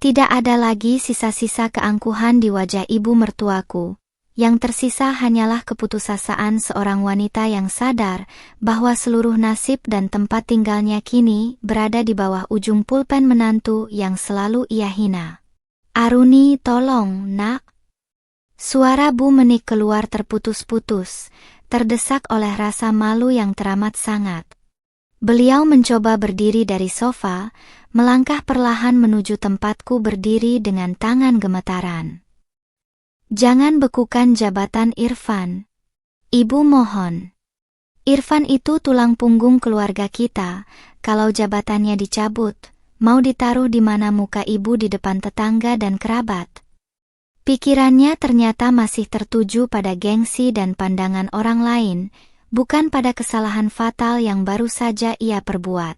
Tidak ada lagi sisa-sisa keangkuhan di wajah ibu mertuaku. Yang tersisa hanyalah keputusasaan seorang wanita yang sadar bahwa seluruh nasib dan tempat tinggalnya kini berada di bawah ujung pulpen menantu yang selalu ia hina. Aruni, tolong, nak. Suara Bu Menik keluar terputus-putus, terdesak oleh rasa malu yang teramat sangat. Beliau mencoba berdiri dari sofa, melangkah perlahan menuju tempatku berdiri dengan tangan gemetaran. Jangan bekukan jabatan Irfan. Ibu mohon. Irfan itu tulang punggung keluarga kita, kalau jabatannya dicabut, mau ditaruh di mana muka ibu di depan tetangga dan kerabat? Pikirannya ternyata masih tertuju pada gengsi dan pandangan orang lain, bukan pada kesalahan fatal yang baru saja ia perbuat.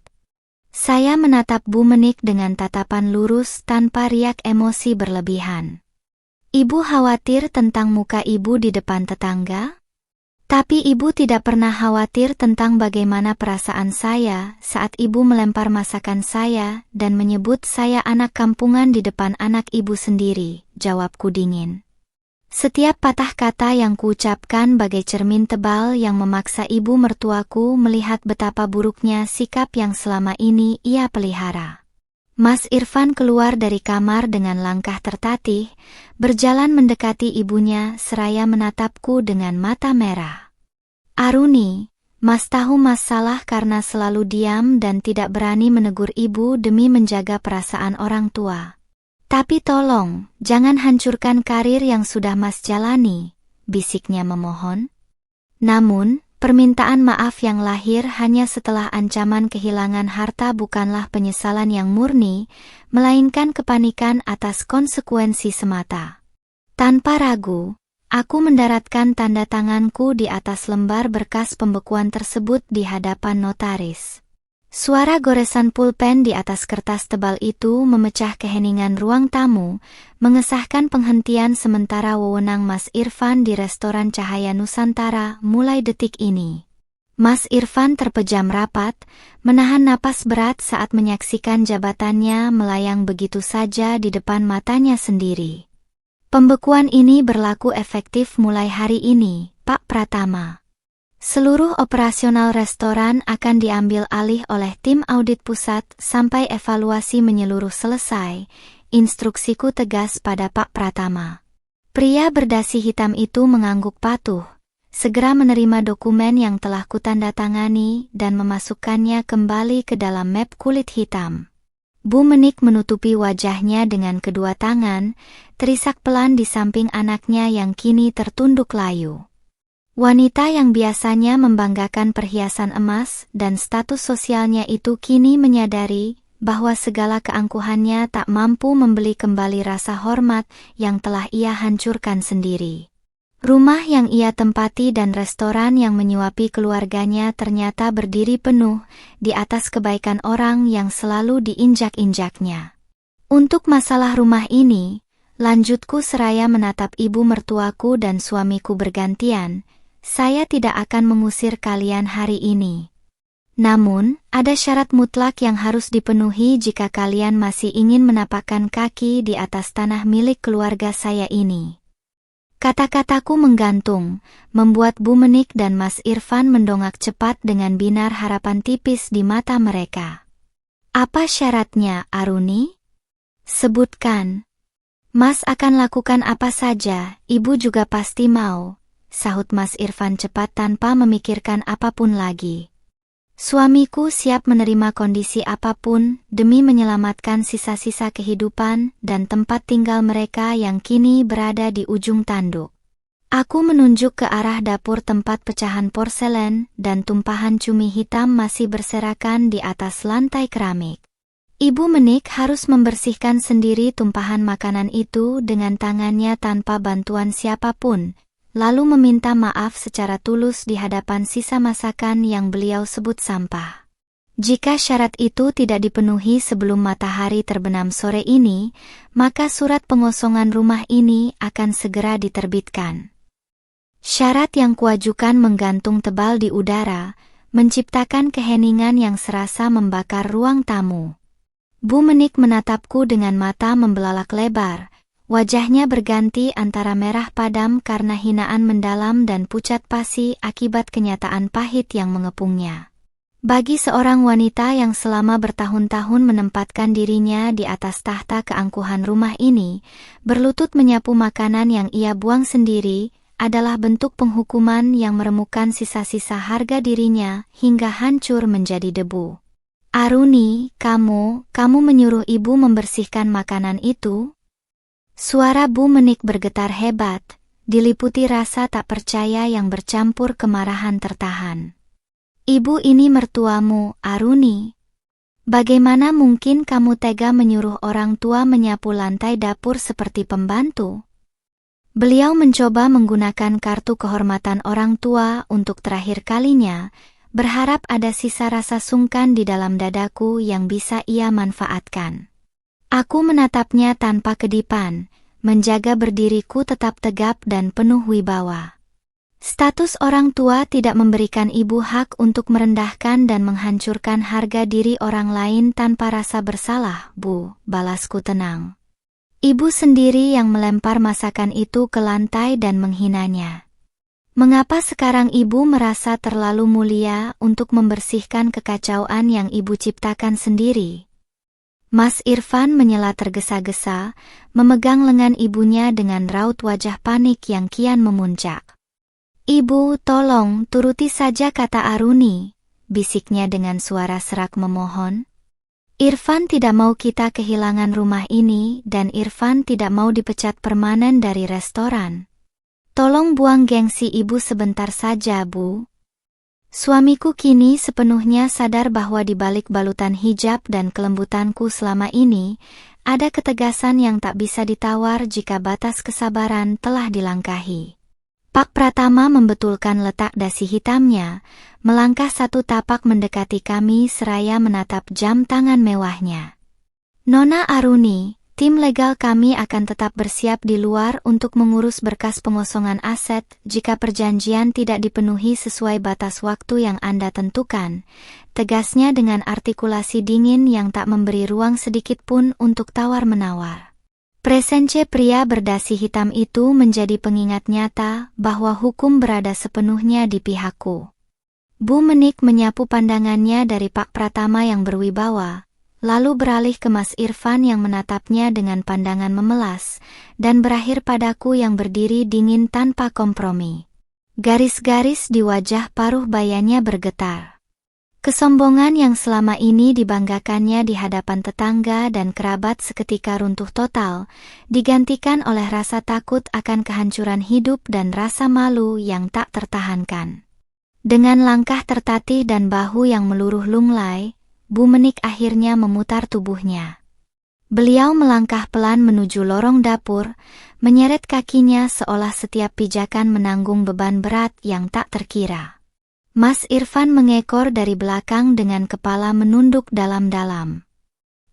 Saya menatap Bu Menik dengan tatapan lurus tanpa riak emosi berlebihan. Ibu khawatir tentang muka ibu di depan tetangga? Tapi ibu tidak pernah khawatir tentang bagaimana perasaan saya saat ibu melempar masakan saya dan menyebut saya anak kampungan di depan anak ibu sendiri, jawabku dingin. Setiap patah kata yang kuucapkan bagai cermin tebal yang memaksa ibu mertuaku melihat betapa buruknya sikap yang selama ini ia pelihara. Mas Irfan keluar dari kamar dengan langkah tertatih, berjalan mendekati ibunya seraya menatapku dengan mata merah. Aruni, Mas tahu Mas salah karena selalu diam dan tidak berani menegur ibu demi menjaga perasaan orang tua. Tapi tolong, jangan hancurkan karir yang sudah Mas jalani, bisiknya memohon. Namun, permintaan maaf yang lahir hanya setelah ancaman kehilangan harta bukanlah penyesalan yang murni, melainkan kepanikan atas konsekuensi semata. Tanpa ragu, aku mendaratkan tanda tanganku di atas lembar berkas pembekuan tersebut di hadapan notaris. Suara goresan pulpen di atas kertas tebal itu memecah keheningan ruang tamu, mengesahkan penghentian sementara wewenang Mas Irfan di restoran Cahaya Nusantara mulai detik ini. Mas Irfan terpejam rapat, menahan napas berat saat menyaksikan jabatannya melayang begitu saja di depan matanya sendiri. Pembekuan ini berlaku efektif mulai hari ini, Pak Pratama. Seluruh operasional restoran akan diambil alih oleh tim audit pusat sampai evaluasi menyeluruh selesai, instruksiku tegas pada Pak Pratama. Pria berdasi hitam itu mengangguk patuh, segera menerima dokumen yang telah kutandatangani dan memasukkannya kembali ke dalam map kulit hitam. Bu Menik menutupi wajahnya dengan kedua tangan, terisak pelan di samping anaknya yang kini tertunduk layu. Wanita yang biasanya membanggakan perhiasan emas dan status sosialnya itu kini menyadari bahwa segala keangkuhannya tak mampu membeli kembali rasa hormat yang telah ia hancurkan sendiri. Rumah yang ia tempati dan restoran yang menyuapi keluarganya ternyata berdiri penuh di atas kebaikan orang yang selalu diinjak-injaknya. Untuk masalah rumah ini, lanjutku seraya menatap ibu mertuaku dan suamiku bergantian, saya tidak akan mengusir kalian hari ini. Namun, ada syarat mutlak yang harus dipenuhi jika kalian masih ingin menapakkan kaki di atas tanah milik keluarga saya ini. Kata-kataku menggantung, membuat Bu Menik dan Mas Irfan mendongak cepat dengan binar harapan tipis di mata mereka. Apa syaratnya, Aruni? Sebutkan. Mas akan lakukan apa saja, ibu juga pasti mau, sahut Mas Irfan cepat tanpa memikirkan apapun lagi. Suamiku siap menerima kondisi apapun demi menyelamatkan sisa-sisa kehidupan dan tempat tinggal mereka yang kini berada di ujung tanduk. Aku menunjuk ke arah dapur tempat pecahan porselen dan tumpahan cumi hitam masih berserakan di atas lantai keramik. Ibu Menik harus membersihkan sendiri tumpahan makanan itu dengan tangannya tanpa bantuan siapapun, lalu meminta maaf secara tulus di hadapan sisa masakan yang beliau sebut sampah. Jika syarat itu tidak dipenuhi sebelum matahari terbenam sore ini, maka surat pengosongan rumah ini akan segera diterbitkan. Syarat yang kuajukan menggantung tebal di udara, menciptakan keheningan yang serasa membakar ruang tamu. Bu Menik menatapku dengan mata membelalak lebar. Wajahnya berganti antara merah padam karena hinaan mendalam dan pucat pasi akibat kenyataan pahit yang mengepungnya. Bagi seorang wanita yang selama bertahun-tahun menempatkan dirinya di atas tahta keangkuhan rumah ini, berlutut menyapu makanan yang ia buang sendiri, adalah bentuk penghukuman yang meremukkan sisa-sisa harga dirinya hingga hancur menjadi debu. Aruni, kamu menyuruh ibu membersihkan makanan itu? Suara Bu Menik bergetar hebat, diliputi rasa tak percaya yang bercampur kemarahan tertahan. Ibu, ini mertuamu, Aruni. Bagaimana mungkin kamu tega menyuruh orang tua menyapu lantai dapur seperti pembantu? Beliau mencoba menggunakan kartu kehormatan orang tua untuk terakhir kalinya, berharap ada sisa rasa sungkan di dalam dadaku yang bisa ia manfaatkan. Aku menatapnya tanpa kedipan, menjaga berdiriku tetap tegap dan penuh wibawa. Status orang tua tidak memberikan ibu hak untuk merendahkan dan menghancurkan harga diri orang lain tanpa rasa bersalah, Bu, balasku tenang. Ibu sendiri yang melempar masakan itu ke lantai dan menghinanya. Mengapa sekarang ibu merasa terlalu mulia untuk membersihkan kekacauan yang ibu ciptakan sendiri? Mas Irfan menyela tergesa-gesa, memegang lengan ibunya dengan raut wajah panik yang kian memuncak. Ibu, tolong, turuti saja kata Aruni, bisiknya dengan suara serak memohon. Irfan tidak mau kita kehilangan rumah ini dan Irfan tidak mau dipecat permanen dari restoran. Tolong buang gengsi ibu sebentar saja, Bu. Suamiku kini sepenuhnya sadar bahwa di balik balutan hijab dan kelembutanku selama ini, ada ketegasan yang tak bisa ditawar jika batas kesabaran telah dilangkahi. Pak Pratama membetulkan letak dasi hitamnya, melangkah satu tapak mendekati kami seraya menatap jam tangan mewahnya. Nona Aruni, tim legal kami akan tetap bersiap di luar untuk mengurus berkas pengosongan aset jika perjanjian tidak dipenuhi sesuai batas waktu yang Anda tentukan, tegasnya dengan artikulasi dingin yang tak memberi ruang sedikit pun untuk tawar-menawar. Presence pria berdasi hitam itu menjadi pengingat nyata bahwa hukum berada sepenuhnya di pihakku. Bu Menik menyapu pandangannya dari Pak Pratama yang berwibawa, lalu beralih ke Mas Irfan yang menatapnya dengan pandangan memelas, dan berakhir padaku yang berdiri dingin tanpa kompromi. Garis-garis di wajah paruh bayanya bergetar. Kesombongan yang selama ini dibanggakannya di hadapan tetangga dan kerabat seketika runtuh total, digantikan oleh rasa takut akan kehancuran hidup dan rasa malu yang tak tertahankan. Dengan langkah tertatih dan bahu yang meluruh lunglai, Bu Menik akhirnya memutar tubuhnya. Beliau melangkah pelan menuju lorong dapur, menyeret kakinya seolah setiap pijakan menanggung beban berat yang tak terkira. Mas Irfan mengekor dari belakang dengan kepala menunduk dalam-dalam.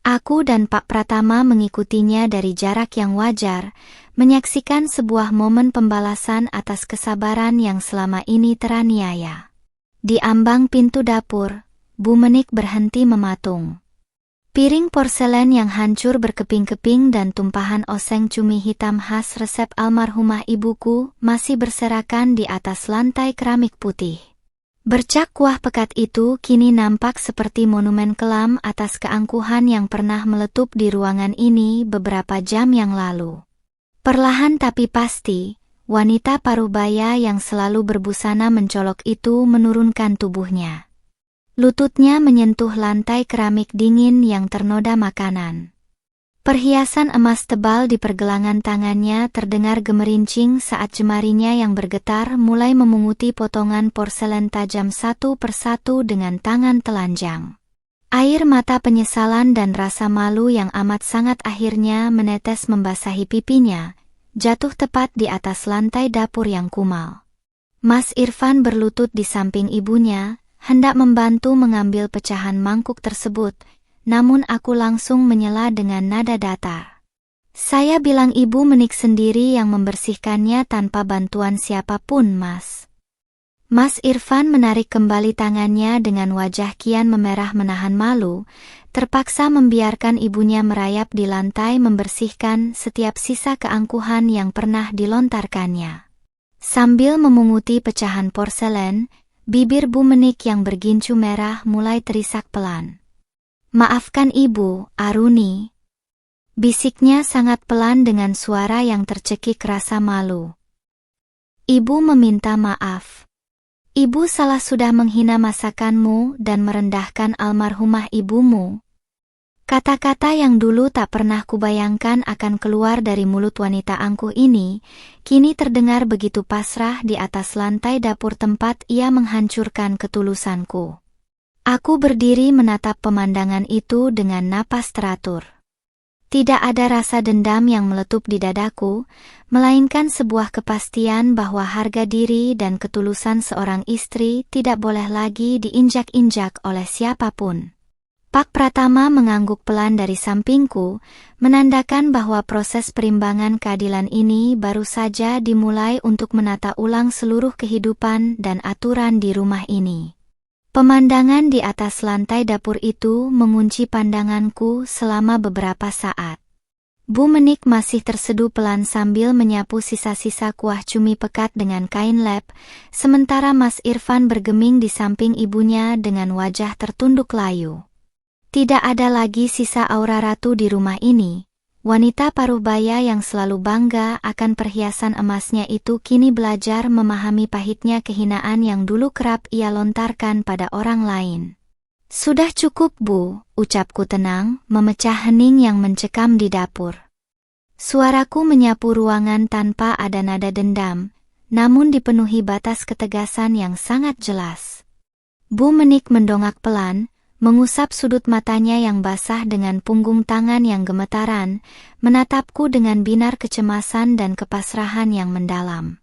Aku dan Pak Pratama mengikutinya dari jarak yang wajar, menyaksikan sebuah momen pembalasan atas kesabaran yang selama ini teraniaya. Di ambang pintu dapur, Bu Menik berhenti mematung. Piring porselen yang hancur berkeping-keping dan tumpahan oseng cumi hitam khas resep almarhumah ibuku masih berserakan di atas lantai keramik putih. Bercak kuah pekat itu kini nampak seperti monumen kelam atas keangkuhan yang pernah meletup di ruangan ini beberapa jam yang lalu. Perlahan tapi pasti, wanita paruhbaya yang selalu berbusana mencolok itu menurunkan tubuhnya. Lututnya menyentuh lantai keramik dingin yang ternoda makanan. Perhiasan emas tebal di pergelangan tangannya terdengar gemerincing saat jemarinya yang bergetar mulai memunguti potongan porselen tajam satu persatu dengan tangan telanjang. Air mata penyesalan dan rasa malu yang amat sangat akhirnya menetes membasahi pipinya, jatuh tepat di atas lantai dapur yang kumal. Mas Irfan berlutut di samping ibunya, hendak membantu mengambil pecahan mangkuk tersebut, namun aku langsung menyela dengan nada datar. Saya bilang Ibu Menik sendiri yang membersihkannya tanpa bantuan siapapun, Mas. Mas Irfan menarik kembali tangannya dengan wajah kian memerah menahan malu, terpaksa membiarkan ibunya merayap di lantai membersihkan setiap sisa keangkuhan yang pernah dilontarkannya. Sambil memunguti pecahan porselen, bibir Bu Menik yang bergincu merah mulai terisak pelan. Maafkan Ibu, Aruni. Bisiknya sangat pelan dengan suara yang tercekik rasa malu. Ibu meminta maaf. Ibu salah sudah menghina masakanmu dan merendahkan almarhumah ibumu. Kata-kata yang dulu tak pernah kubayangkan akan keluar dari mulut wanita angkuh ini, kini terdengar begitu pasrah di atas lantai dapur tempat ia menghancurkan ketulusanku. Aku berdiri menatap pemandangan itu dengan napas teratur. Tidak ada rasa dendam yang meletup di dadaku, melainkan sebuah kepastian bahwa harga diri dan ketulusan seorang istri tidak boleh lagi diinjak-injak oleh siapapun. Pak Pratama mengangguk pelan dari sampingku, menandakan bahwa proses perimbangan keadilan ini baru saja dimulai untuk menata ulang seluruh kehidupan dan aturan di rumah ini. Pemandangan di atas lantai dapur itu mengunci pandanganku selama beberapa saat. Bu Menik masih terseduh pelan sambil menyapu sisa-sisa kuah cumi pekat dengan kain lap, sementara Mas Irfan bergeming di samping ibunya dengan wajah tertunduk layu. Tidak ada lagi sisa aura ratu di rumah ini. Wanita paruh baya yang selalu bangga akan perhiasan emasnya itu kini belajar memahami pahitnya kehinaan yang dulu kerap ia lontarkan pada orang lain. "Sudah cukup, Bu," ucapku tenang, memecah hening yang mencekam di dapur. Suaraku menyapu ruangan tanpa ada nada dendam, namun dipenuhi batas ketegasan yang sangat jelas. Bu Menik mendongak pelan, mengusap sudut matanya yang basah dengan punggung tangan yang gemetaran, menatapku dengan binar kecemasan dan kepasrahan yang mendalam.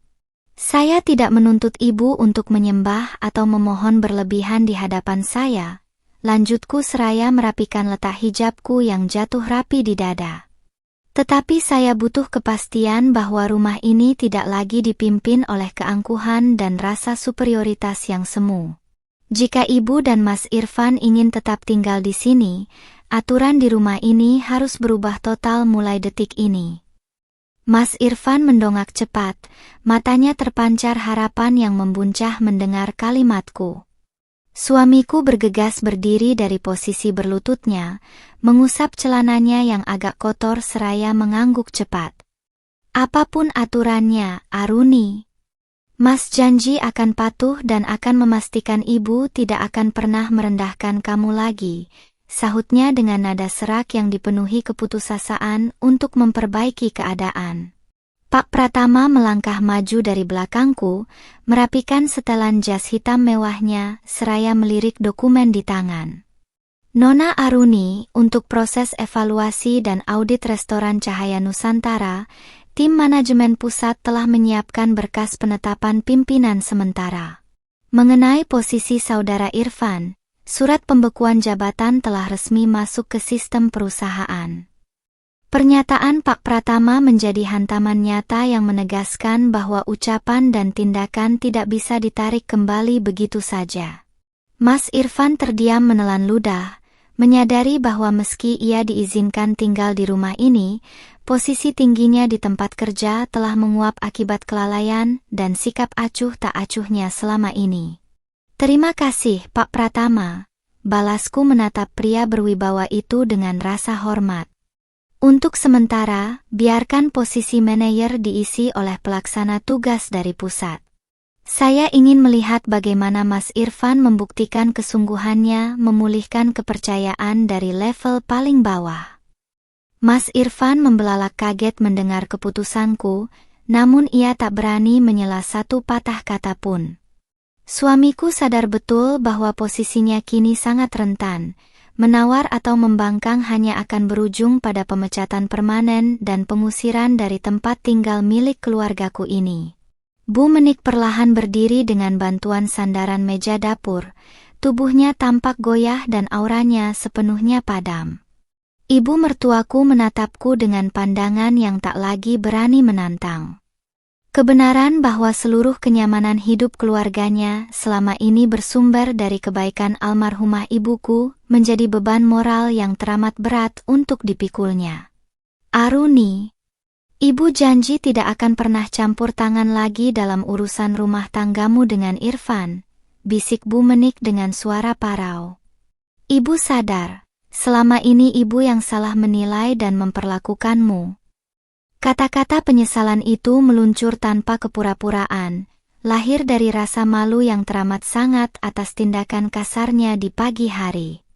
"Saya tidak menuntut Ibu untuk menyembah atau memohon berlebihan di hadapan saya," lanjutku seraya merapikan letak hijabku yang jatuh rapi di dada. "Tetapi saya butuh kepastian bahwa rumah ini tidak lagi dipimpin oleh keangkuhan dan rasa superioritas yang semu. Jika Ibu dan Mas Irfan ingin tetap tinggal di sini, aturan di rumah ini harus berubah total mulai detik ini." Mas Irfan mendongak cepat, matanya terpancar harapan yang membuncah mendengar kalimatku. Suamiku bergegas berdiri dari posisi berlututnya, mengusap celananya yang agak kotor seraya mengangguk cepat. "Apapun aturannya, Aruni, Mas janji akan patuh dan akan memastikan Ibu tidak akan pernah merendahkan kamu lagi," sahutnya dengan nada serak yang dipenuhi keputusasaan untuk memperbaiki keadaan. Pak Pratama melangkah maju dari belakangku, merapikan setelan jas hitam mewahnya, seraya melirik dokumen di tangan. "Nona Aruni, untuk proses evaluasi dan audit restoran Cahaya Nusantara, tim manajemen pusat telah menyiapkan berkas penetapan pimpinan sementara. Mengenai posisi Saudara Irfan, surat pembekuan jabatan telah resmi masuk ke sistem perusahaan." Pernyataan Pak Pratama menjadi hantaman nyata yang menegaskan bahwa ucapan dan tindakan tidak bisa ditarik kembali begitu saja. Mas Irfan terdiam menelan ludah, menyadari bahwa meski ia diizinkan tinggal di rumah ini, posisi tingginya di tempat kerja telah menguap akibat kelalaian dan sikap acuh tak acuhnya selama ini. "Terima kasih, Pak Pratama," balasku menatap pria berwibawa itu dengan rasa hormat. "Untuk sementara, biarkan posisi manajer diisi oleh pelaksana tugas dari pusat. Saya ingin melihat bagaimana Mas Irfan membuktikan kesungguhannya memulihkan kepercayaan dari level paling bawah." Mas Irfan membelalak kaget mendengar keputusanku, namun ia tak berani menyela satu patah kata pun. Suamiku sadar betul bahwa posisinya kini sangat rentan. Menawar atau membangkang hanya akan berujung pada pemecatan permanen dan pengusiran dari tempat tinggal milik keluargaku ini. Bu Menik perlahan berdiri dengan bantuan sandaran meja dapur. Tubuhnya tampak goyah dan auranya sepenuhnya padam. Ibu mertuaku menatapku dengan pandangan yang tak lagi berani menantang. Kebenaran bahwa seluruh kenyamanan hidup keluarganya selama ini bersumber dari kebaikan almarhumah ibuku menjadi beban moral yang teramat berat untuk dipikulnya. "Aruni, Ibu janji tidak akan pernah campur tangan lagi dalam urusan rumah tanggamu dengan Irfan," bisik Bu Menik dengan suara parau. "Ibu sadar, selama ini Ibu yang salah menilai dan memperlakukanmu." Kata-kata penyesalan itu meluncur tanpa kepura-puraan, lahir dari rasa malu yang teramat sangat atas tindakan kasarnya di pagi hari.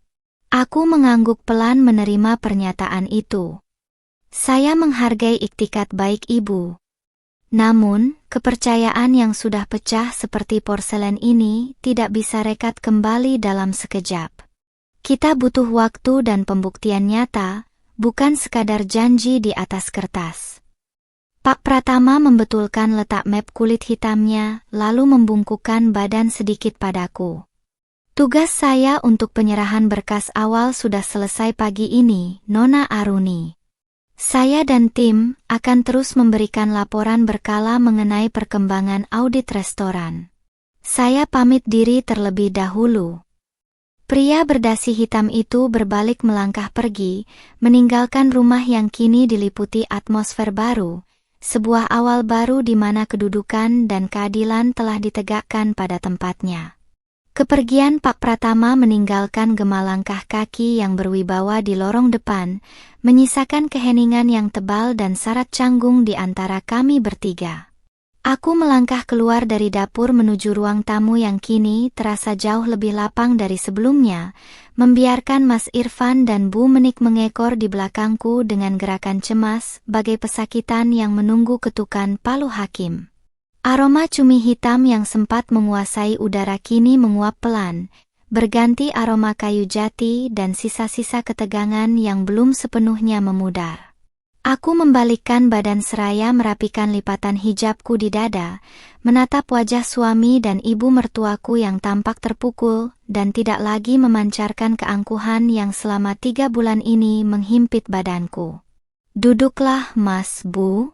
Aku mengangguk pelan menerima pernyataan itu. Saya menghargai iktikat baik ibu. Namun, kepercayaan yang sudah pecah seperti porselen ini tidak bisa rekat kembali dalam sekejap. Kita butuh waktu dan pembuktian nyata, bukan sekadar janji di atas kertas. Pak Pratama membetulkan letak map kulit hitamnya, lalu membungkukkan badan sedikit padaku. Tugas saya untuk penyerahan berkas awal sudah selesai pagi ini, Nona Aruni. Saya dan tim akan terus memberikan laporan berkala mengenai perkembangan audit restoran. Saya pamit diri terlebih dahulu. Pria berdasi hitam itu berbalik melangkah pergi, meninggalkan rumah yang kini diliputi atmosfer baru, sebuah awal baru di mana kedudukan dan keadilan telah ditegakkan pada tempatnya. Kepergian Pak Pratama meninggalkan gema langkah kaki yang berwibawa di lorong depan, menyisakan keheningan yang tebal dan syarat canggung di antara kami bertiga. Aku melangkah keluar dari dapur menuju ruang tamu yang kini terasa jauh lebih lapang dari sebelumnya, membiarkan Mas Irfan dan Bu Menik mengekor di belakangku dengan gerakan cemas, bagai pesakitan yang menunggu ketukan palu hakim. Aroma cumi hitam yang sempat menguasai udara kini menguap pelan, berganti aroma kayu jati dan sisa-sisa ketegangan yang belum sepenuhnya memudar. Aku membalikkan badan seraya merapikan lipatan hijabku di dada, menatap wajah suami dan ibu mertuaku yang tampak terpukul dan tidak lagi memancarkan keangkuhan yang selama 3 bulan ini menghimpit badanku. Duduklah, Mas, Bu.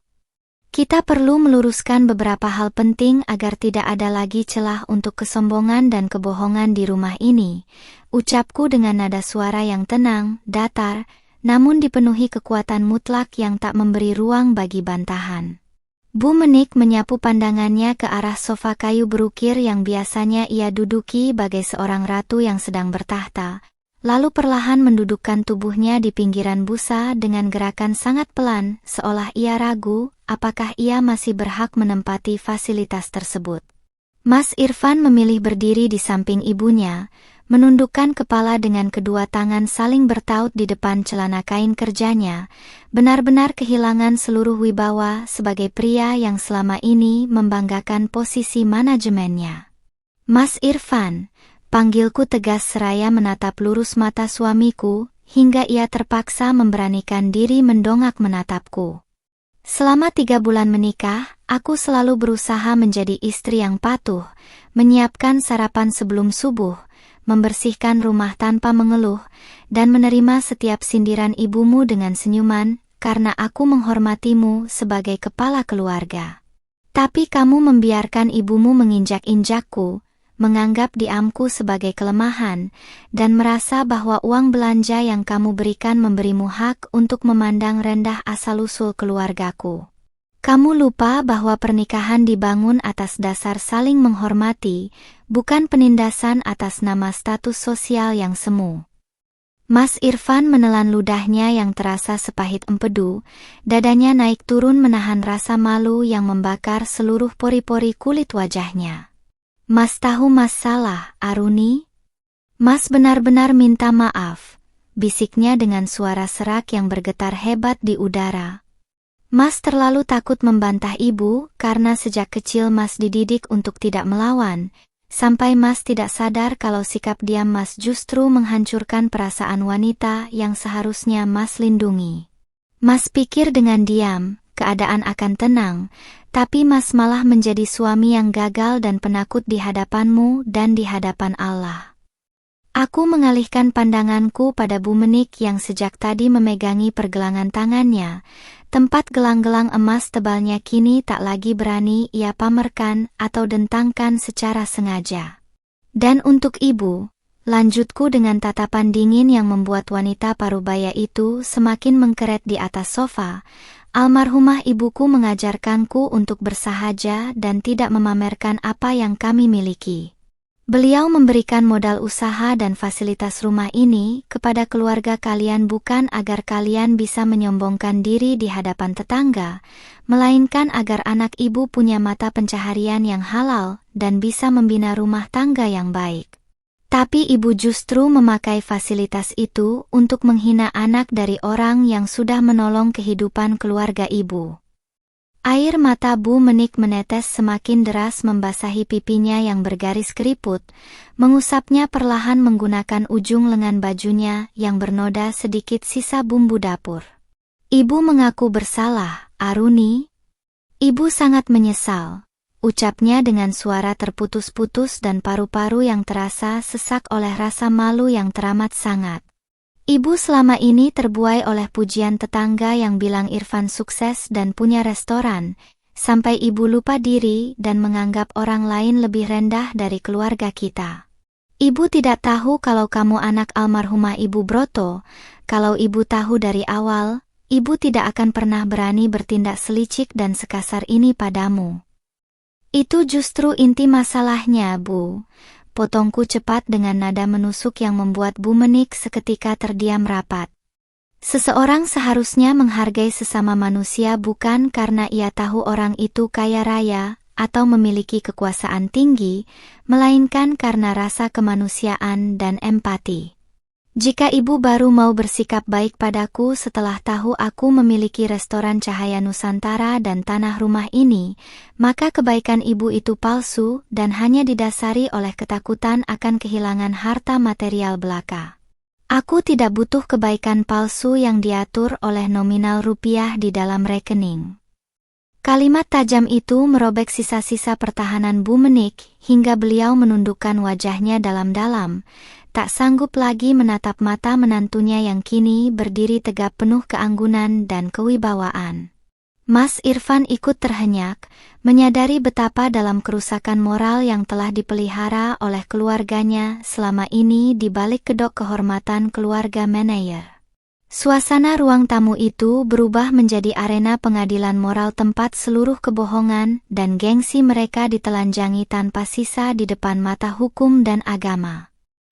Kita perlu meluruskan beberapa hal penting agar tidak ada lagi celah untuk kesombongan dan kebohongan di rumah ini, ucapku dengan nada suara yang tenang, datar, namun dipenuhi kekuatan mutlak yang tak memberi ruang bagi bantahan. Bu Menik menyapu pandangannya ke arah sofa kayu berukir yang biasanya ia duduki bagai seorang ratu yang sedang bertahta, lalu perlahan mendudukkan tubuhnya di pinggiran busa dengan gerakan sangat pelan, seolah ia ragu apakah ia masih berhak menempati fasilitas tersebut. Mas Irfan memilih berdiri di samping ibunya, menundukkan kepala dengan kedua tangan saling bertaut di depan celana kain kerjanya, benar-benar kehilangan seluruh wibawa sebagai pria yang selama ini membanggakan posisi manajemennya. Mas Irfan, panggilku tegas seraya menatap lurus mata suamiku, hingga ia terpaksa memberanikan diri mendongak menatapku. Selama 3 bulan menikah, aku selalu berusaha menjadi istri yang patuh, menyiapkan sarapan sebelum subuh, membersihkan rumah tanpa mengeluh, dan menerima setiap sindiran ibumu dengan senyuman, karena aku menghormatimu sebagai kepala keluarga. Tapi kamu membiarkan ibumu menginjak-injakku, menganggap diamku sebagai kelemahan, dan merasa bahwa uang belanja yang kamu berikan memberimu hak untuk memandang rendah asal-usul keluargaku. Kamu lupa bahwa pernikahan dibangun atas dasar saling menghormati, bukan penindasan atas nama status sosial yang semu. Mas Irfan menelan ludahnya yang terasa sepahit empedu, dadanya naik turun menahan rasa malu yang membakar seluruh pori-pori kulit wajahnya. Mas tahu Mas salah, Aruni? Mas benar-benar minta maaf, bisiknya dengan suara serak yang bergetar hebat di udara. Mas terlalu takut membantah ibu karena sejak kecil Mas dididik untuk tidak melawan, sampai Mas tidak sadar kalau sikap diam Mas justru menghancurkan perasaan wanita yang seharusnya Mas lindungi. Mas pikir dengan diam, keadaan akan tenang, tapi Mas malah menjadi suami yang gagal dan penakut di hadapanmu dan di hadapan Allah. Aku mengalihkan pandanganku pada Bu Menik yang sejak tadi memegangi pergelangan tangannya, tempat gelang-gelang emas tebalnya kini tak lagi berani ia pamerkan atau dentangkan secara sengaja. Dan untuk ibu, lanjutku dengan tatapan dingin yang membuat wanita parubaya itu semakin mengkeret di atas sofa. Almarhumah ibuku mengajarkanku untuk bersahaja dan tidak memamerkan apa yang kami miliki. Beliau memberikan modal usaha dan fasilitas rumah ini kepada keluarga kalian bukan agar kalian bisa menyombongkan diri di hadapan tetangga, melainkan agar anak ibu punya mata pencaharian yang halal dan bisa membina rumah tangga yang baik. Tapi ibu justru memakai fasilitas itu untuk menghina anak dari orang yang sudah menolong kehidupan keluarga ibu. Air mata Bu Menik menetes semakin deras membasahi pipinya yang bergaris keriput, mengusapnya perlahan menggunakan ujung lengan bajunya yang bernoda sedikit sisa bumbu dapur. Ibu mengaku bersalah, Aruni. Ibu sangat menyesal, ucapnya dengan suara terputus-putus dan paru-paru yang terasa sesak oleh rasa malu yang teramat sangat. Ibu selama ini terbuai oleh pujian tetangga yang bilang Irfan sukses dan punya restoran, sampai ibu lupa diri dan menganggap orang lain lebih rendah dari keluarga kita. Ibu tidak tahu kalau kamu anak almarhumah Ibu Broto. Kalau ibu tahu dari awal, ibu tidak akan pernah berani bertindak selicik dan sekasar ini padamu. Itu justru inti masalahnya, Bu. Potongku cepat dengan nada menusuk yang membuat Bu Menik seketika terdiam rapat. Seseorang seharusnya menghargai sesama manusia bukan karena ia tahu orang itu kaya raya atau memiliki kekuasaan tinggi, melainkan karena rasa kemanusiaan dan empati. Jika ibu baru mau bersikap baik padaku setelah tahu aku memiliki restoran Cahaya Nusantara dan tanah rumah ini, maka kebaikan ibu itu palsu dan hanya didasari oleh ketakutan akan kehilangan harta material belaka. Aku tidak butuh kebaikan palsu yang diatur oleh nominal rupiah di dalam rekening. Kalimat tajam itu merobek sisa-sisa pertahanan Bu Menik hingga beliau menundukkan wajahnya dalam-dalam, tak sanggup lagi menatap mata menantunya yang kini berdiri tegap penuh keanggunan dan kewibawaan. Mas Irfan ikut terhenyak, menyadari betapa dalam kerusakan moral yang telah dipelihara oleh keluarganya selama ini di balik kedok kehormatan keluarga manajer. Suasana ruang tamu itu berubah menjadi arena pengadilan moral tempat seluruh kebohongan dan gengsi mereka ditelanjangi tanpa sisa di depan mata hukum dan agama.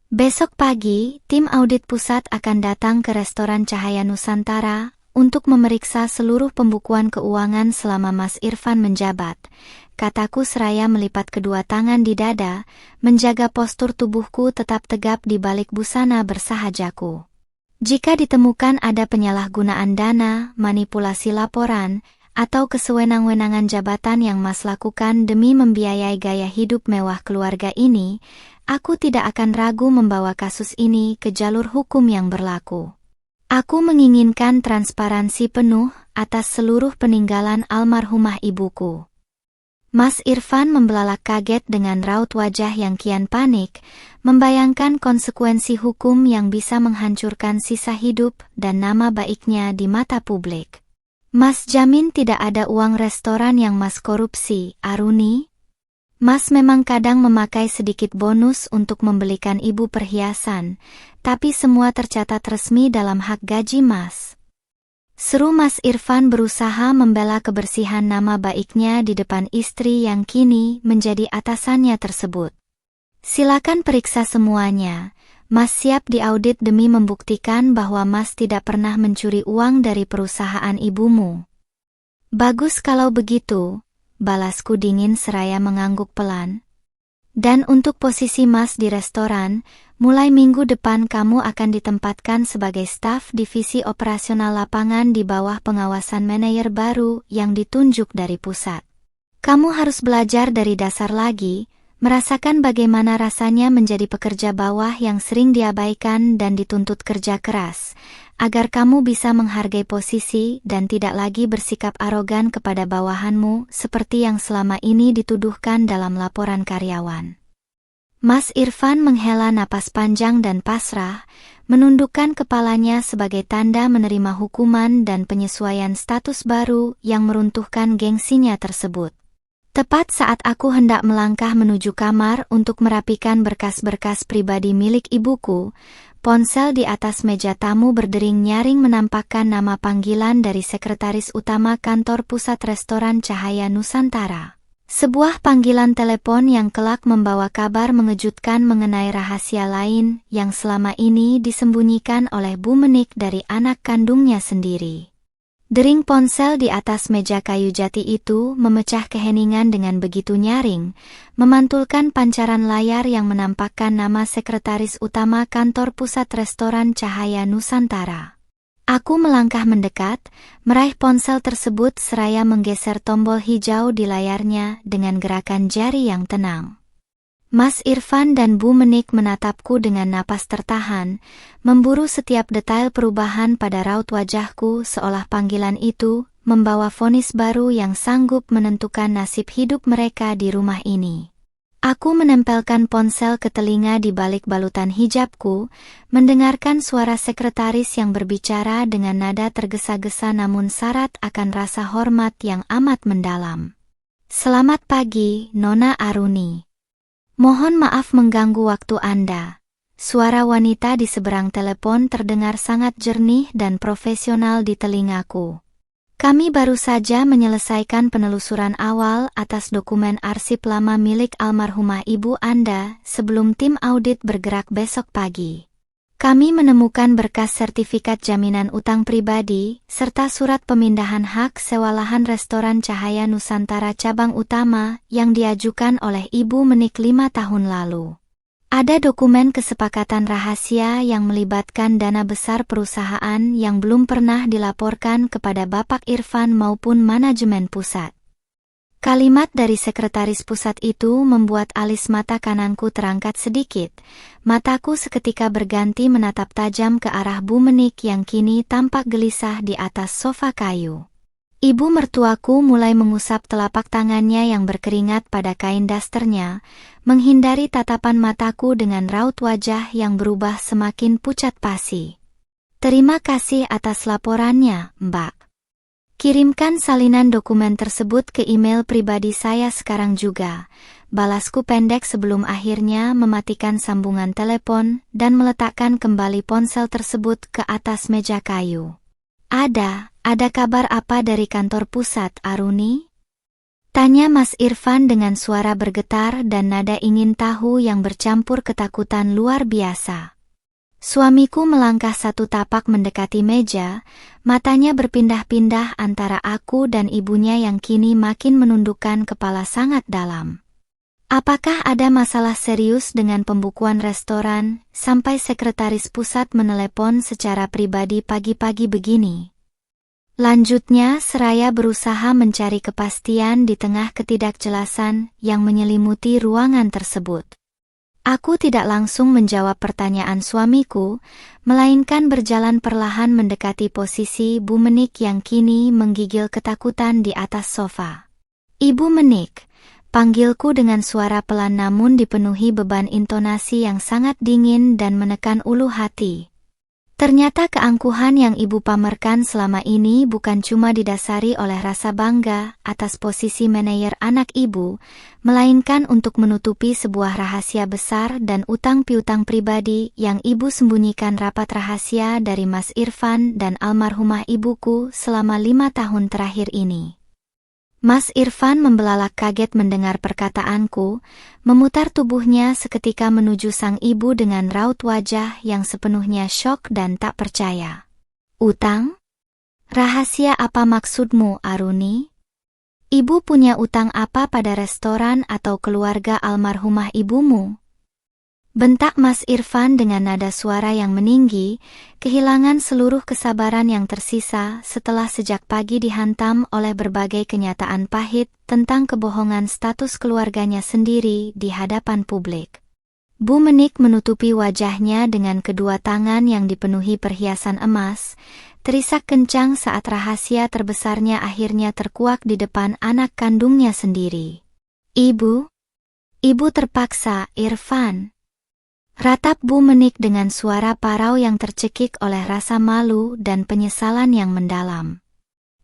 Besok pagi, tim audit pusat akan datang ke restoran Cahaya Nusantara untuk memeriksa seluruh pembukuan keuangan selama Mas Irfan menjabat, kataku seraya melipat kedua tangan di dada, menjaga postur tubuhku tetap tegap di balik busana bersahajaku. Jika ditemukan ada penyalahgunaan dana, manipulasi laporan, atau kesewenang-wenangan jabatan yang Mas lakukan demi membiayai gaya hidup mewah keluarga ini, aku tidak akan ragu membawa kasus ini ke jalur hukum yang berlaku. Aku menginginkan transparansi penuh atas seluruh peninggalan almarhumah ibuku. Mas Irfan membelalak kaget dengan raut wajah yang kian panik, membayangkan konsekuensi hukum yang bisa menghancurkan sisa hidup dan nama baiknya di mata publik. Mas jamin tidak ada uang restoran yang Mas korupsi, Aruni? Mas memang kadang memakai sedikit bonus untuk membelikan ibu perhiasan, tapi semua tercatat resmi dalam hak gaji Mas. Seru Mas Irfan berusaha membela kebersihan nama baiknya di depan istri yang kini menjadi atasannya tersebut. Silakan periksa semuanya, Mas siap diaudit demi membuktikan bahwa Mas tidak pernah mencuri uang dari perusahaan ibumu. Bagus kalau begitu, balasku dingin seraya mengangguk pelan. Dan untuk posisi Mas di restoran, mulai minggu depan kamu akan ditempatkan sebagai staf divisi operasional lapangan di bawah pengawasan manajer baru yang ditunjuk dari pusat. Kamu harus belajar dari dasar lagi, merasakan bagaimana rasanya menjadi pekerja bawah yang sering diabaikan dan dituntut kerja keras, agar kamu bisa menghargai posisi dan tidak lagi bersikap arogan kepada bawahanmu seperti yang selama ini dituduhkan dalam laporan karyawan. Mas Irfan menghela napas panjang dan pasrah, menundukkan kepalanya sebagai tanda menerima hukuman dan penyesuaian status baru yang meruntuhkan gengsinya tersebut. Tepat saat aku hendak melangkah menuju kamar untuk merapikan berkas-berkas pribadi milik ibuku, ponsel di atas meja tamu berdering nyaring menampakkan nama panggilan dari Sekretaris Utama Kantor Pusat Restoran Cahaya Nusantara. Sebuah panggilan telepon yang kelak membawa kabar mengejutkan mengenai rahasia lain yang selama ini disembunyikan oleh Bu Menik dari anak kandungnya sendiri. Dering ponsel di atas meja kayu jati itu memecah keheningan dengan begitu nyaring, memantulkan pancaran layar yang menampakkan nama sekretaris utama kantor pusat restoran Cahaya Nusantara. Aku melangkah mendekat, meraih ponsel tersebut seraya menggeser tombol hijau di layarnya dengan gerakan jari yang tenang. Mas Irfan dan Bu Menik menatapku dengan napas tertahan, memburu setiap detail perubahan pada raut wajahku seolah panggilan itu membawa vonis baru yang sanggup menentukan nasib hidup mereka di rumah ini. Aku menempelkan ponsel ke telinga di balik balutan hijabku, mendengarkan suara sekretaris yang berbicara dengan nada tergesa-gesa namun syarat akan rasa hormat yang amat mendalam. "Selamat pagi, Nona Aruni. Mohon maaf mengganggu waktu Anda." Suara wanita di seberang telepon terdengar sangat jernih dan profesional di telingaku. "Kami baru saja menyelesaikan penelusuran awal atas dokumen arsip lama milik almarhumah ibu Anda sebelum tim audit bergerak besok pagi. Kami menemukan berkas sertifikat jaminan utang pribadi, serta surat pemindahan hak sewa lahan restoran Cahaya Nusantara cabang utama yang diajukan oleh Ibu Menik 5 tahun lalu. Ada dokumen kesepakatan rahasia yang melibatkan dana besar perusahaan yang belum pernah dilaporkan kepada Bapak Irfan maupun manajemen pusat." Kalimat dari sekretaris pusat itu membuat alis mata kananku terangkat sedikit. Mataku seketika berganti menatap tajam ke arah Bu Menik yang kini tampak gelisah di atas sofa kayu. Ibu mertuaku mulai mengusap telapak tangannya yang berkeringat pada kain dasternya, menghindari tatapan mataku dengan raut wajah yang berubah semakin pucat pasi. "Terima kasih atas laporannya, Mbak. Kirimkan salinan dokumen tersebut ke email pribadi saya sekarang juga," balasku pendek sebelum akhirnya mematikan sambungan telepon dan meletakkan kembali ponsel tersebut ke atas meja kayu. Ada kabar apa dari kantor pusat, Aruni?" tanya Mas Irfan dengan suara bergetar dan nada ingin tahu yang bercampur ketakutan luar biasa. Suamiku melangkah satu tapak mendekati meja, matanya berpindah-pindah antara aku dan ibunya yang kini makin menundukkan kepala sangat dalam. Apakah ada masalah serius dengan pembukuan restoran, sampai sekretaris pusat menelepon secara pribadi pagi-pagi begini? Lanjutnya seraya berusaha mencari kepastian di tengah ketidakjelasan yang menyelimuti ruangan tersebut. Aku tidak langsung menjawab pertanyaan suamiku, melainkan berjalan perlahan mendekati posisi Bu Menik yang kini menggigil ketakutan di atas sofa. "Ibu Menik," panggilku dengan suara pelan namun dipenuhi beban intonasi yang sangat dingin dan menekan ulu hati. Ternyata keangkuhan yang ibu pamerkan selama ini bukan cuma didasari oleh rasa bangga atas posisi manajer anak ibu, melainkan untuk menutupi sebuah rahasia besar dan utang piutang pribadi yang ibu sembunyikan rapat rahasia dari Mas Irfan dan almarhumah ibuku selama 5 tahun terakhir ini. Mas Irfan membelalak kaget mendengar perkataanku, memutar tubuhnya seketika menuju sang ibu dengan raut wajah yang sepenuhnya syok dan tak percaya. "Utang? Rahasia apa maksudmu, Aruni? Ibu punya utang apa pada restoran atau keluarga almarhumah ibumu?" bentak Mas Irfan dengan nada suara yang meninggi, kehilangan seluruh kesabaran yang tersisa setelah sejak pagi dihantam oleh berbagai kenyataan pahit tentang kebohongan status keluarganya sendiri di hadapan publik. Bu Menik menutupi wajahnya dengan kedua tangan yang dipenuhi perhiasan emas, terisak kencang saat rahasia terbesarnya akhirnya terkuak di depan anak kandungnya sendiri. Ibu terpaksa, Irfan," ratap Bu Menik dengan suara parau yang tercekik oleh rasa malu dan penyesalan yang mendalam.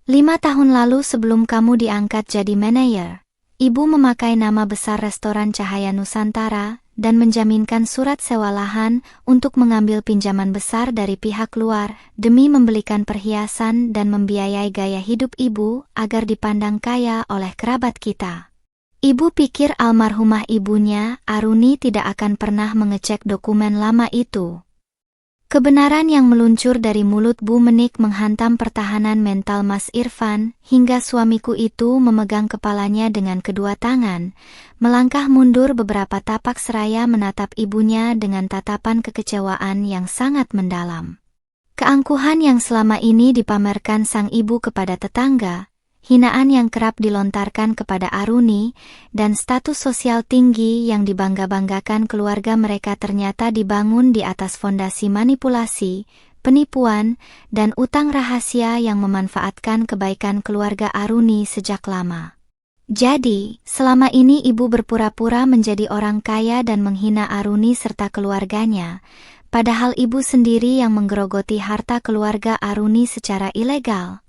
5 tahun lalu sebelum kamu diangkat jadi manajer, ibu memakai nama besar restoran Cahaya Nusantara dan menjaminkan surat sewa lahan untuk mengambil pinjaman besar dari pihak luar demi membelikan perhiasan dan membiayai gaya hidup ibu agar dipandang kaya oleh kerabat kita. Ibu pikir almarhumah ibunya, Aruni, tidak akan pernah mengecek dokumen lama itu. Kebenaran yang meluncur dari mulut Bu Menik menghantam pertahanan mental Mas Irfan, hingga suamiku itu memegang kepalanya dengan kedua tangan, melangkah mundur beberapa tapak seraya menatap ibunya dengan tatapan kekecewaan yang sangat mendalam. Keangkuhan yang selama ini dipamerkan sang ibu kepada tetangga, hinaan yang kerap dilontarkan kepada Aruni, dan status sosial tinggi yang dibangga-banggakan keluarga mereka ternyata dibangun di atas fondasi manipulasi, penipuan, dan utang rahasia yang memanfaatkan kebaikan keluarga Aruni sejak lama. Jadi, selama ini ibu berpura-pura menjadi orang kaya dan menghina Aruni serta keluarganya, padahal ibu sendiri yang menggerogoti harta keluarga Aruni secara ilegal.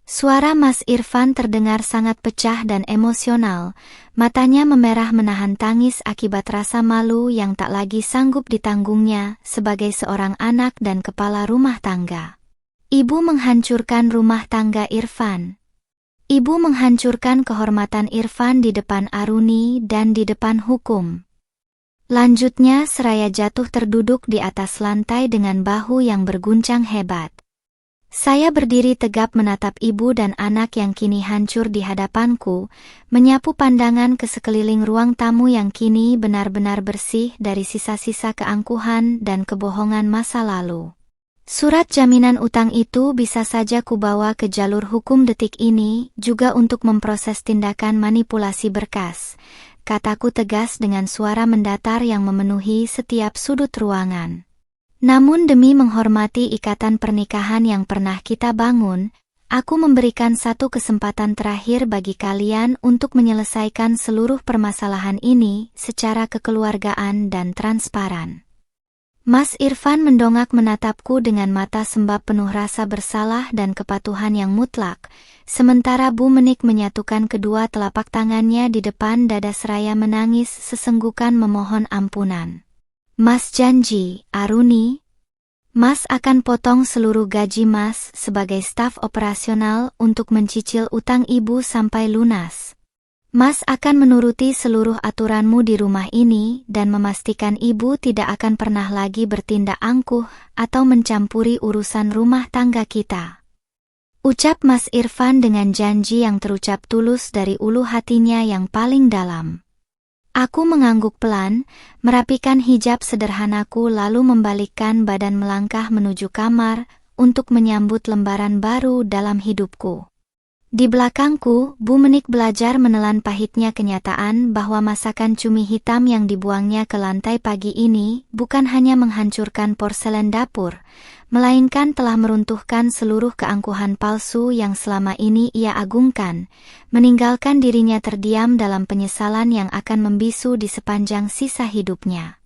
Suara Mas Irfan terdengar sangat pecah dan emosional, matanya memerah menahan tangis akibat rasa malu yang tak lagi sanggup ditanggungnya sebagai seorang anak dan kepala rumah tangga. Ibu menghancurkan rumah tangga Irfan. Ibu menghancurkan kehormatan Irfan di depan Aruni dan di depan hukum. Lanjutnya seraya jatuh terduduk di atas lantai dengan bahu yang berguncang hebat. Saya berdiri tegap menatap ibu dan anak yang kini hancur di hadapanku, menyapu pandangan ke sekeliling ruang tamu yang kini benar-benar bersih dari sisa-sisa keangkuhan dan kebohongan masa lalu. Surat jaminan utang itu bisa saja kubawa ke jalur hukum detik ini juga untuk memproses tindakan manipulasi berkas, kataku tegas dengan suara mendatar yang memenuhi setiap sudut ruangan. Namun demi menghormati ikatan pernikahan yang pernah kita bangun, aku memberikan satu kesempatan terakhir bagi kalian untuk menyelesaikan seluruh permasalahan ini secara kekeluargaan dan transparan. Mas Irfan mendongak menatapku dengan mata sembab penuh rasa bersalah dan kepatuhan yang mutlak, sementara Bu Menik menyatukan kedua telapak tangannya di depan dada seraya menangis sesenggukan memohon ampunan. Mas janji, Aruni, Mas akan potong seluruh gaji Mas sebagai staf operasional untuk mencicil utang ibu sampai lunas. Mas akan menuruti seluruh aturanmu di rumah ini dan memastikan ibu tidak akan pernah lagi bertindak angkuh atau mencampuri urusan rumah tangga kita. Ucap Mas Irfan dengan janji yang terucap tulus dari ulu hatinya yang paling dalam. Aku mengangguk pelan, merapikan hijab sederhanaku lalu membalikkan badan melangkah menuju kamar untuk menyambut lembaran baru dalam hidupku. Di belakangku, Bu Menik belajar menelan pahitnya kenyataan bahwa masakan cumi hitam yang dibuangnya ke lantai pagi ini bukan hanya menghancurkan porselen dapur, melainkan telah meruntuhkan seluruh keangkuhan palsu yang selama ini ia agungkan, meninggalkan dirinya terdiam dalam penyesalan yang akan membisu di sepanjang sisa hidupnya.